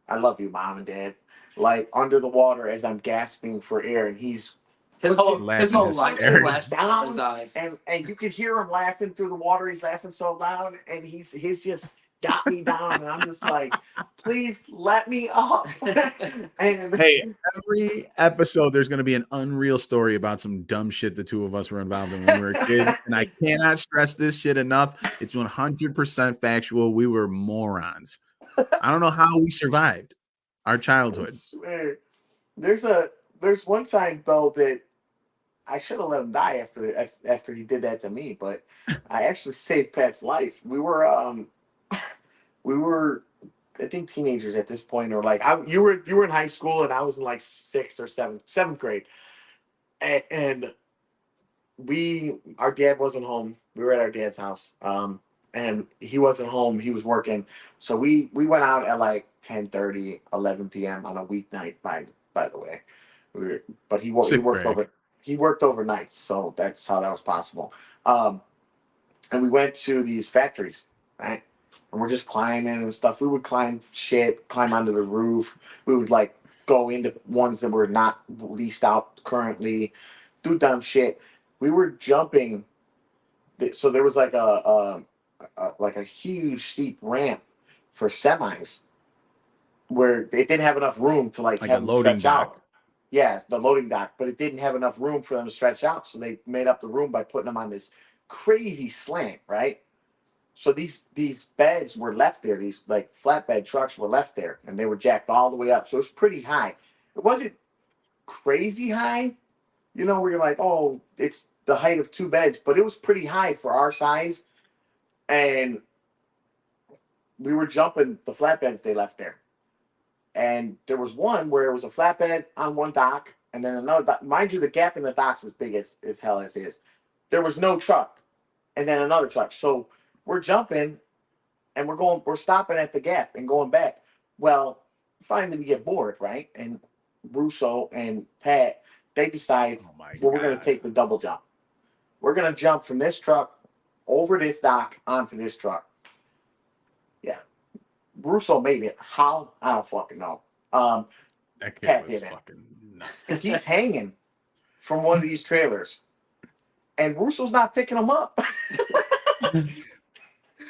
I love you, Mom and Dad. Like under the water as I'm gasping for air, and he's His whole Laughing life hysterically. flashed before his eyes. and you could hear him laughing through the water. He's laughing so loud, and he's just got me down, and I'm just like, please let me up. And Hey, every episode there's going to be an unreal story about some dumb shit the two of us were involved in when we were kids, and I cannot stress this shit enough. It's 100% factual. We were morons. I don't know how we survived our I childhood. swear, there's one time though that I should have let him die after he did that to me, but I actually saved Pat's life. We were I think teenagers at this point, or like you were in high school and I was in like seventh grade, and our dad wasn't home. We were at our dad's house, and he wasn't home. He was working, so we went out at like 10:30, 11 p.m. on a weeknight. By the way, but he Sick worked brag. he worked overnight, so that's how that was possible. And we went to these factories, right? And we're just climbing and stuff. We would climb onto the roof. We would like go into ones that were not leased out currently, do dumb shit. We were jumping. So there was like a huge steep ramp for semis where they didn't have enough room to like Like have a them loading stretch dock. out. Yeah, the loading dock, but it didn't have enough room for them to stretch out. So they made up the room by putting them on this crazy slant, right? So these beds were left there. These like flatbed trucks were left there, and they were jacked all the way up. So it was pretty high. It wasn't crazy high, where you're like, oh, it's the height of two beds, but it was pretty high for our size. And we were jumping the flatbeds they left there. And there was one where it was a flatbed on one dock, and then another dock. Mind you, the gap in the dock's as big as hell as is. There was no truck, and then another truck. So we're jumping, and we're stopping at the gap and going back. Well, finally we get bored, right? And Russo and Pat, they decide, Oh my well, we're going to God. take the double jump. We're going to jump from this truck over this dock onto this truck. Yeah. Russo made it. How? I don't fucking know. That kid Pat was didn't. fucking nuts. He's hanging from one of these trailers, and Russo's not picking him up.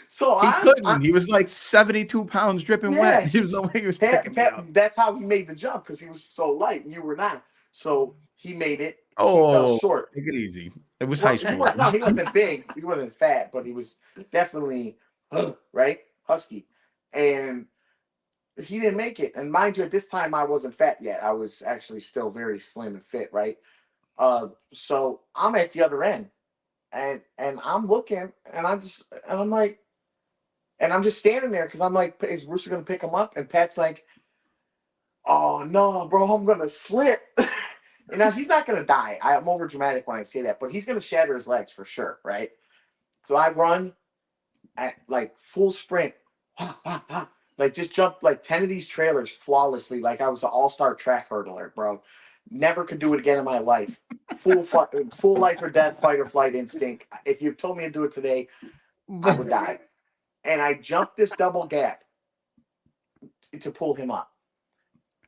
So He couldn't. He was like 72 pounds dripping wet. There was no way he was picking me up. That's how he made the jump, because he was so light and you were not. So he made it. He fell Oh, short. take it easy. It was Well, high school. no, he wasn't big. He wasn't fat, but he was definitely right, husky, and he didn't make it. And mind you, at this time I wasn't fat yet. I was actually still very slim and fit, right? So I'm at the other end, and I'm looking, and I'm like, and I'm just standing there because I'm like, is Rooster gonna pick him up? And Pat's like, oh no, bro, I'm gonna slip. And now he's not gonna die. I'm over dramatic when I say that, but he's gonna shatter his legs for sure, right? So I run at like full sprint, like just jumped like 10 of these trailers flawlessly, like I was an all-star track hurdler, bro. Never could do it again in my life. Full life or death, fight or flight instinct. If you told me to do it today, I would die. And I jumped this double gap to pull him up.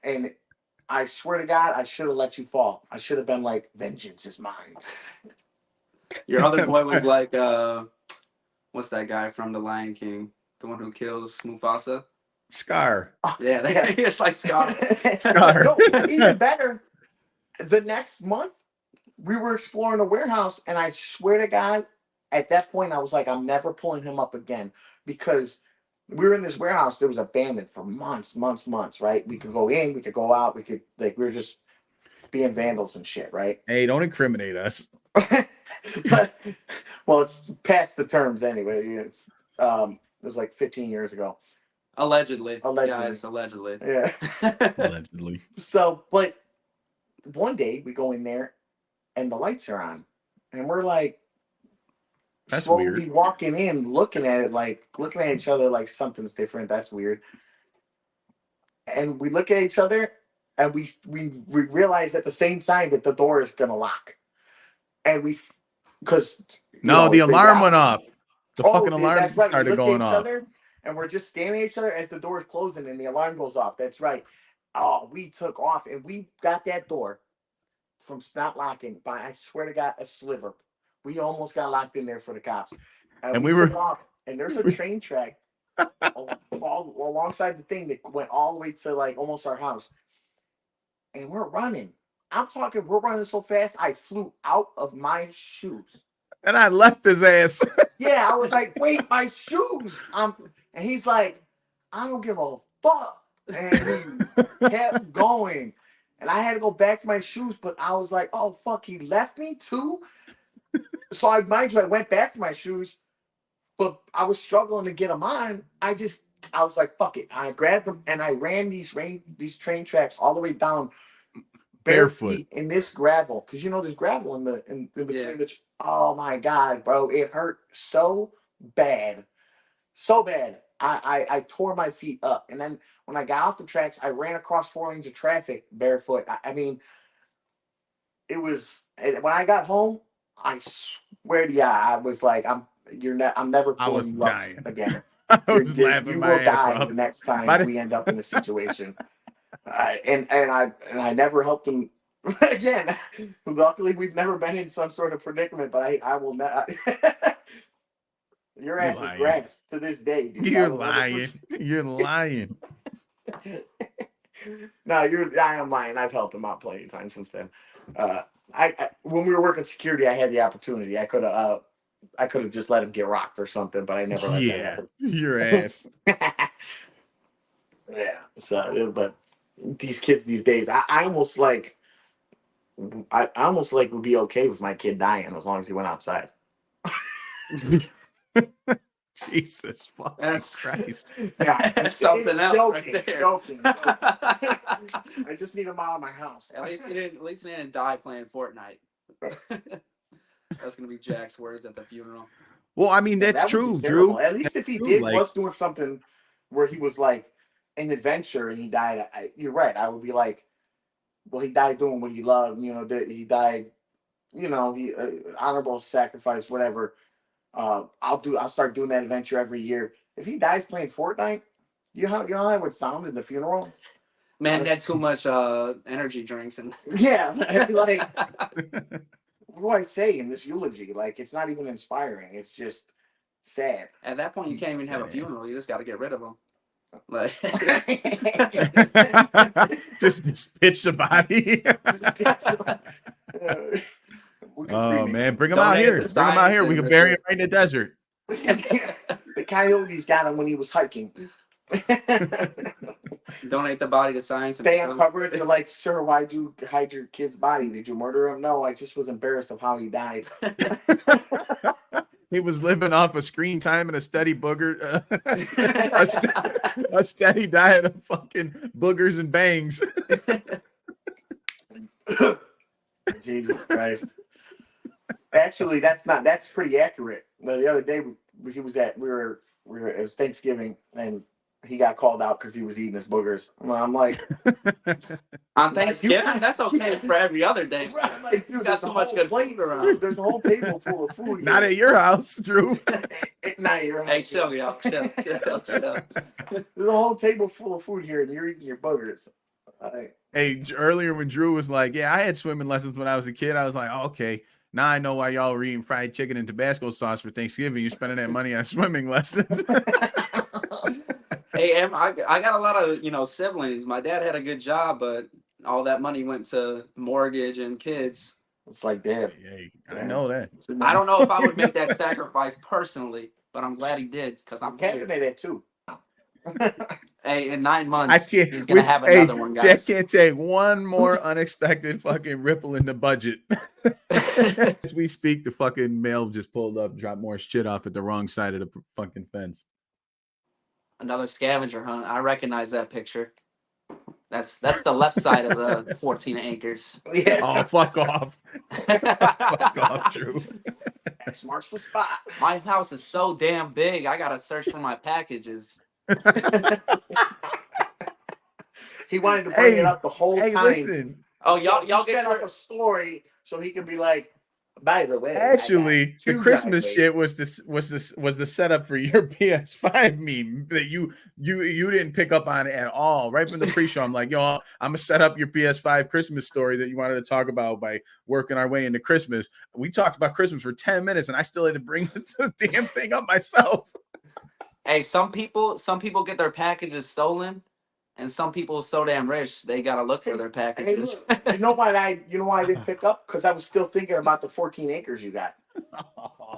And I swear to God, I should have let you fall. I should have been like, vengeance is mine. Your other boy was like, what's that guy from The Lion King? The one who kills Mufasa? Scar. Yeah, it's like Scar. Scar. No, even better. The next month, we were exploring a warehouse, and I swear to God, at that point, I was like, I'm never pulling him up again, because we were in this warehouse that was abandoned for months, right? We could go in, we could go out, we were just being vandals and shit, right? Hey, don't incriminate us. But, well, it's past the terms anyway. It was like 15 years ago. Allegedly. Allegedly. Guys, allegedly. Yeah. Allegedly. So, but one day we go in there and the lights are on, and we're like, That's slowly weird. walking in, looking at each other like something's different. That's weird. And we look at each other, and we realize at the same time that the door is gonna lock, and because No, the alarm went off. The fucking dude, alarm that's right. started We look going at each off. other, and we're just staring at each other as the door is closing and the alarm goes off. That's right. Oh, we took off, and we got that door from not locking by, I swear to God, a sliver. We almost got locked in there for the cops. And we took off, and there's a train track all alongside the thing that went all the way to like almost our house. And we're running. I'm talking, we're running so fast, I flew out of my shoes. And I left his ass. Yeah, I was like, wait, my shoes. And he's like, I don't give a fuck. And he kept going. And I had to go back to my shoes, but I was like, oh, fuck, he left me too? So I went back to my shoes, but I was struggling to get them on. I was like, fuck it. I grabbed them and I ran these train tracks all the way down Barefoot in this gravel. Because there's gravel in between the oh my God, bro. It hurt so bad. So bad. I tore my feet up. And then when I got off the tracks, I ran across 4 lanes of traffic barefoot. I mean, it was, when I got home, I swear to you, I was like, I'm never pulling you up again. I was laughing my ass off. The next time we end up in a situation. And I never helped him again. Luckily, we've never been in some sort of predicament, but I will not. Your ass is grass to this day. Dude. You're lying. You're lying. No, I am lying. I've helped him out plenty of times since then. When we were working security, I had the opportunity. I could have just let him get rocked or something, but I never let that happen. Your ass. Yeah. So, but these kids these days, I almost like would be okay with my kid dying as long as he went outside. Jesus fucking Christ. Yeah, that's something else joking, right there. Joking. I just need him out of my house. At least he didn't die playing Fortnite. That's gonna be Jack's words at the funeral. Well, I mean, that's true, Drew. At least if he was doing something where he was like an adventure and he died, you're right. I would be like, well, he died doing what he loved. He died, he honorable sacrifice, whatever. I'll start doing that adventure every year. If he dies playing Fortnite, you know how that would sound at the funeral? Man had too much energy drinks and yeah, I'd be like, what do I say in this eulogy? Like, it's not even inspiring. It's just sad. At that point, you can't even have a funeral. You just got to get rid of them. Like, just pitch the body. Oh man, bring him out here. Bring him out here. We can bury him right in the desert. The coyotes got him when he was hiking. Donate the body to science. Stay uncovered. They're like, sir, why'd you hide your kid's body? Did you murder him? No, I just was embarrassed of how he died. He was living off of screen time and a steady booger, a steady diet of fucking boogers and bangs. Jesus Christ. Actually, that's pretty accurate. The other day it was Thanksgiving and he got called out because he was eating his boogers. I'm like, on Thanksgiving, that's okay for every other day. Right, like, dude, got so much good food around. There's a whole table full of food. Not at your house, Drew. Not at your house. Hey, chill, y'all. Chill. There's a whole table full of food here, and you're eating your boogers. Hey, earlier when Drew was like, "Yeah, I had swimming lessons when I was a kid," I was like, oh, "Okay, now I know why y'all were eating fried chicken and Tabasco sauce for Thanksgiving. You're spending that money on swimming lessons." Hey, I got a lot of siblings. My dad had a good job, but all that money went to mortgage and kids. It's like, damn. Hey, I know that. I don't know if I would make that sacrifice personally, but I'm glad he did because I'm Kevin made that too. Hey, in 9 I months, can't. he's gonna have Hey, another one, Jack guys. can't take one more unexpected fucking ripple in the budget. As we speak, the fucking mail just pulled up, dropped more shit off at the wrong side of the fucking fence. Another scavenger hunt. I recognize that picture. That's the left side of the 14 acres. Yeah. Oh, fuck off. Fuck off, Drew. X marks the spot. My house is so damn big. I gotta search for my packages. He wanted to bring it up the whole Hey, time. listen. Oh, y'all He get set up a story so he can be like, by the way, Actually, the Christmas shit driveways. was the setup for your PS5 meme that you didn't pick up on at all. Right from the pre-show, I'm like, yo, I'm gonna set up your PS5 Christmas story that you wanted to talk about by working our way into Christmas. We talked about Christmas for 10 minutes, and I still had to bring the damn thing up myself. Hey, some people get their packages stolen, and some people are so damn rich they gotta look for their Hey, packages. look, you know why I didn't pick up? Because I was still thinking about the 14 acres you got.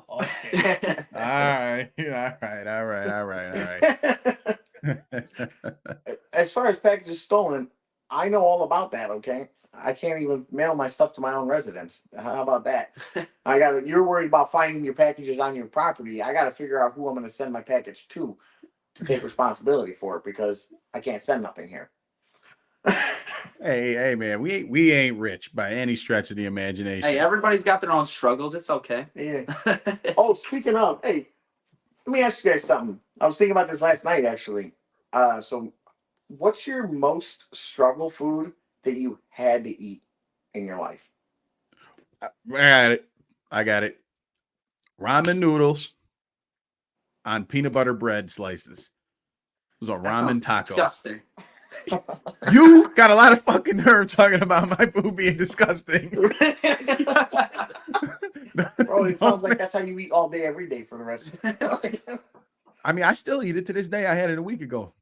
Okay. All right. As far as packages stolen, I know all about that. Okay, I can't even mail my stuff to my own residence. How about that? You're worried about finding your packages on your property. I got to figure out who I'm going to send my package to take responsibility for it because I can't send nothing here. Hey, man, we ain't rich by any stretch of the imagination. Hey, everybody's got their own struggles. It's okay. Yeah. Oh, speaking of, hey, let me ask you guys something. I was thinking about this last night, actually. So, what's your most struggle food that you had to eat in your life? I got it. Ramen noodles on peanut butter bread slices. It was a That ramen sounds taco. disgusting. You got a lot of fucking nerve talking about my food being disgusting. Bro, it sounds like that's how you eat all day, every day for the rest of the I mean, I still eat it to this day. I had it a week ago.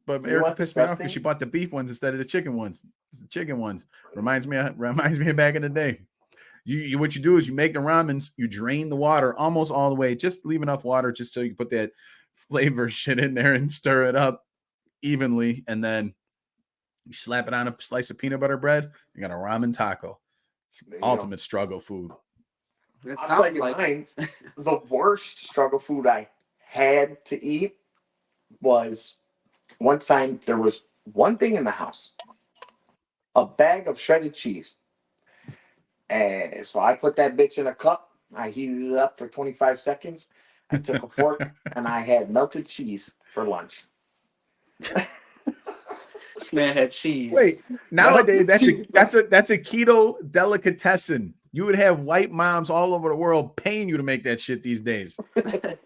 But You Erica want pissed me off disgusting? because she bought the beef ones instead of the chicken ones. It's the chicken ones. Reminds me of back in the day. You what you do is you make the ramens, you drain the water almost all the way, just leave enough water just so you can put that flavor shit in there and stir it up evenly, and then you slap it on a slice of peanut butter bread. You got a ramen taco. It's ultimate struggle food. It I'll tell sounds you like mine. The worst struggle food I had to eat was one time there was one thing in the house, a bag of shredded cheese. And so I put that bitch in a cup. I heated it up for 25 seconds. I took a fork and I had melted cheese for lunch. this man had cheese. Wait, nowadays Melted that's a keto delicatessen. You would have white moms all over the world paying you to make that shit these days. Can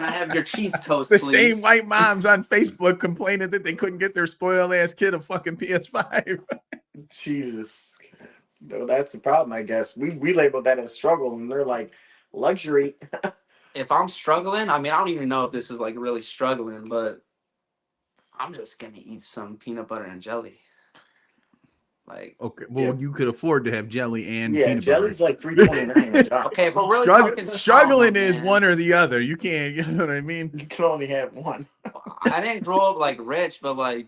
I have your cheese toast, The please? same white moms on Facebook complaining that they couldn't get their spoiled ass kid a fucking PS5. Jesus. No, that's the problem, I guess. We label that as struggle, and they're like luxury. If I'm struggling, I mean, I don't even know if this is like really struggling, but I'm just gonna eat some peanut butter and jelly. Like, Okay, well, you could afford to have jelly and peanut jelly's butter. like $3.29 a jar. okay, if we're really talking struggling trauma, is man, one or the other. You can't, you know what I mean? You can only have one. I didn't grow up like rich, but like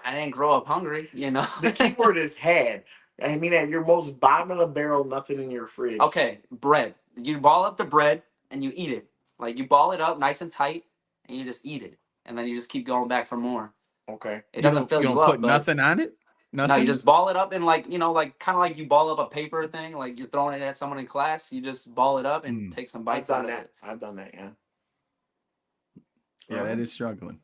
I didn't grow up hungry, you know. The key word is had. I mean, at your most bottom of the barrel, nothing in your fridge. Okay, bread. You ball up the bread and you eat it. Like you ball it up nice and tight, and you just eat it, and then you just keep going back for more. Okay. It doesn't fill you you don't up. put nothing on it. Nothing. No, you just ball it up and like like kind of like you ball up a paper thing, like you're throwing it at someone in class. You just ball it up and take some bites out of it. I've done that. Yeah. Yeah, that is struggling.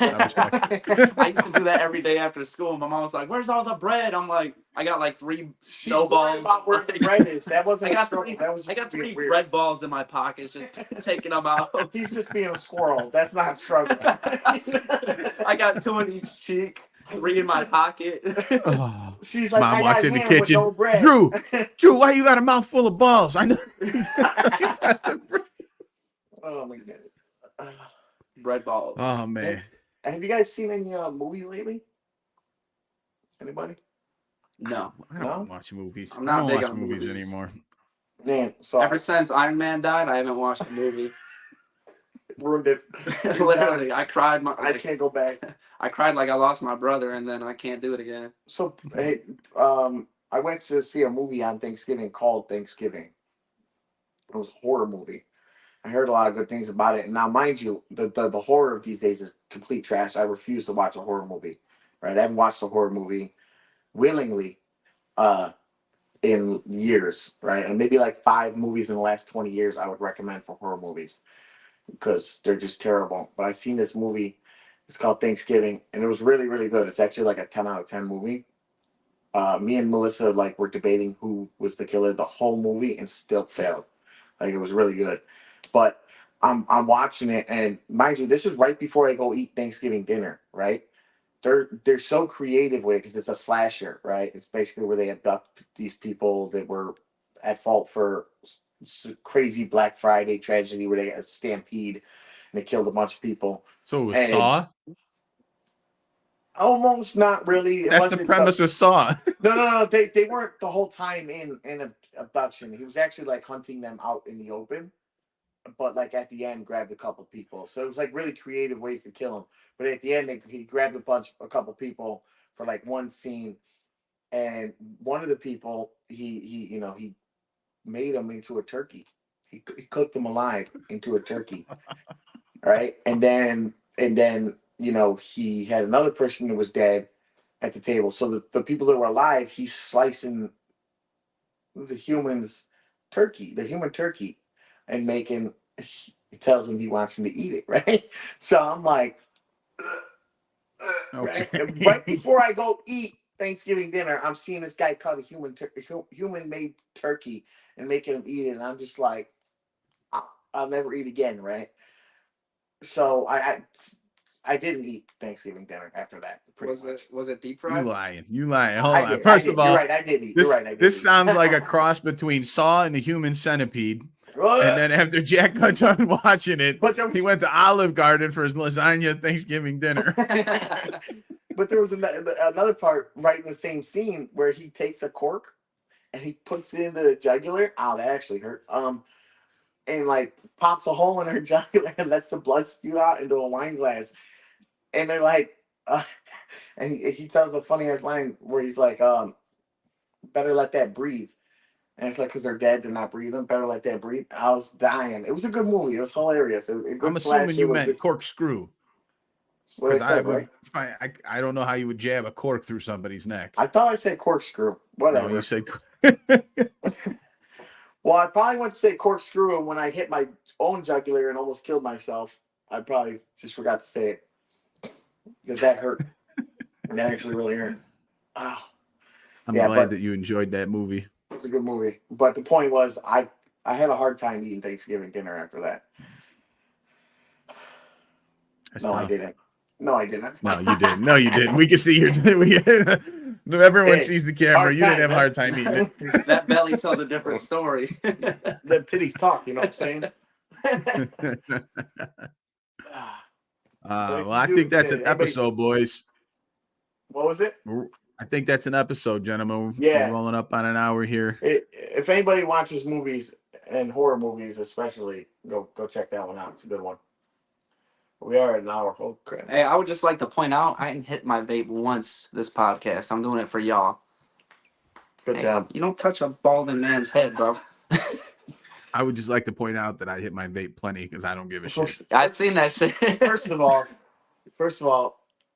I used to do that every day after school. My mom was like, "Where's all the bread?" I'm like, "I got like 3 show balls." About where the bread is. That wasn't. I got 3 bread balls in my pockets, just taking them out. He's just being a squirrel. That's not struggling. I got 2 in each cheek, 3 in my pocket. Oh. She's like, Mom walks in the with kitchen. no bread. Drew, why you got a mouthful of balls? I know. Oh my god. Bread balls. Oh man. Have you guys seen any movies lately? Anybody? No. I don't watch movies. I'm not I don't big watch on movies movies anymore. Man, so ever since Iron Man died, I haven't watched a movie. ruined it. Literally, I cried. I can't go back. I cried like I lost my brother, and then I can't do it again. So, hey, I went to see a movie on Thanksgiving called Thanksgiving. It was a horror movie. I heard a lot of good things about it. And now, mind you, the horror of these days is complete trash. I refuse to watch a horror movie. Right? I haven't watched a horror movie willingly in years. Right? And maybe like 5 movies in the last 20 years I would recommend for horror movies because they're just terrible. But I seen this movie. It's called Thanksgiving, and it was really, really good. It's actually like a 10 out of 10 movie. Me and Melissa were debating who was the killer the whole movie and still failed. Like it was really good. But I'm watching it, and mind you, this is right before I go eat Thanksgiving dinner, right? They're so creative with it because it's a slasher, right? It's basically where they abduct these people that were at fault for crazy Black Friday tragedy where they had a stampede and they killed a bunch of people. So it was Saw? Almost not really. That's the premise of Saw. No. They weren't the whole time in an abduction. He was actually like hunting them out in the open, but like at the end grabbed a couple people. So it was like really creative ways to kill him. But at the end, he grabbed a couple people for like one scene, and one of the people he made him into a turkey. He cooked him alive into a turkey, right? And then he had another person that was dead at the table. So the people that were alive, he's slicing the human turkey, and making. He tells him he wants him to eat it, right? So I'm like, okay. right before I go eat Thanksgiving dinner, I'm seeing this guy cut a human-made turkey and making him eat it, and I'm just like, I'll never eat again, right? So I didn't eat Thanksgiving dinner after that. Was it deep fried? You lying. Hold on. First of all, you're right. I did eat. This sounds like a cross between Saw and the Human Centipede. And then after Jack got done watching it, he went to Olive Garden for his lasagna Thanksgiving dinner. But there was another part right in the same scene where he takes a cork and he puts it into the jugular. Oh, that actually hurt. And like pops a hole in her jugular and lets the blood spew out into a wine glass. And they're like, and he tells a funny ass line where he's like, better let that breathe. And it's like, because they're dead, they're not breathing. Better let that breathe. I was dying. It was a good movie. It was hilarious. I'm assuming you meant corkscrew. That's what I said, right? I don't know how you would jab a cork through somebody's neck. I thought I said corkscrew. Whatever. No, you said. Well, I probably went to say corkscrew, and when I hit my own jugular and almost killed myself, I probably just forgot to say it because that hurt. That actually really hurt. Oh. I'm glad that you enjoyed that movie. It was a good movie, but the point was, I had a hard time eating Thanksgiving dinner after that. I didn't. No, I didn't. No, you didn't. No, you didn't. We can see your. Everyone sees the camera. You didn't have a hard time eating it. That belly tells a different story. The titties talk. You know what I'm saying? Well, I think that's an episode, boys. What was it? I think that's an episode, gentlemen. Yeah. We're rolling up on an hour here. If anybody watches movies and horror movies, especially, go check that one out. It's a good one. We are at an hour. Oh crap! Hey, I would just like to point out I didn't hit my vape once this podcast. I'm doing it for y'all. Good job. You don't touch a balding man's head, bro. I would just like to point out that I hit my vape plenty because I don't give a shit. I seen that shit. First of all,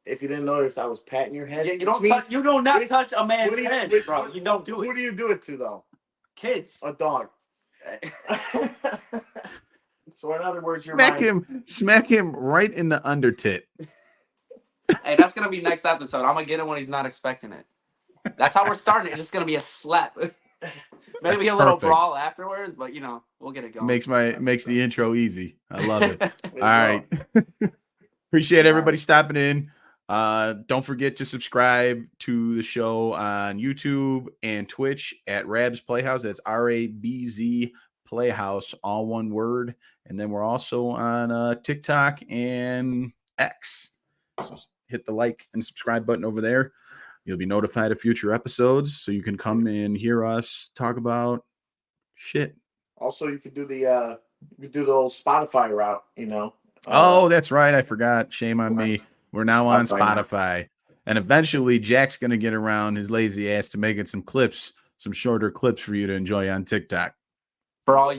if you didn't notice, I was patting your head. You do not touch a man's head, bro. You don't do it. Who do you do it to, though? Kids. A dog. So in other words, smack him right in the under tit. Hey, that's gonna be next episode. I'm gonna get him when he's not expecting it. That's how we're starting. It's just gonna be a slap. Maybe a little brawl afterwards, but we'll get it going. Makes the intro easy. I love it. All right. Appreciate everybody stopping in. Don't forget to subscribe to the show on YouTube and Twitch at Rabs Playhouse. That's RABZ Playhouse, all one word. And then we're also on TikTok and X. So hit the like and subscribe button over there. You'll be notified of future episodes, so you can come and hear us talk about shit. Also, you could do the old Spotify route. Oh, that's right. I forgot. Shame on We're on me. We're now on Spotify now. Spotify. And eventually Jack's going to get around his lazy ass to making some clips, some shorter clips for you to enjoy on TikTok. For all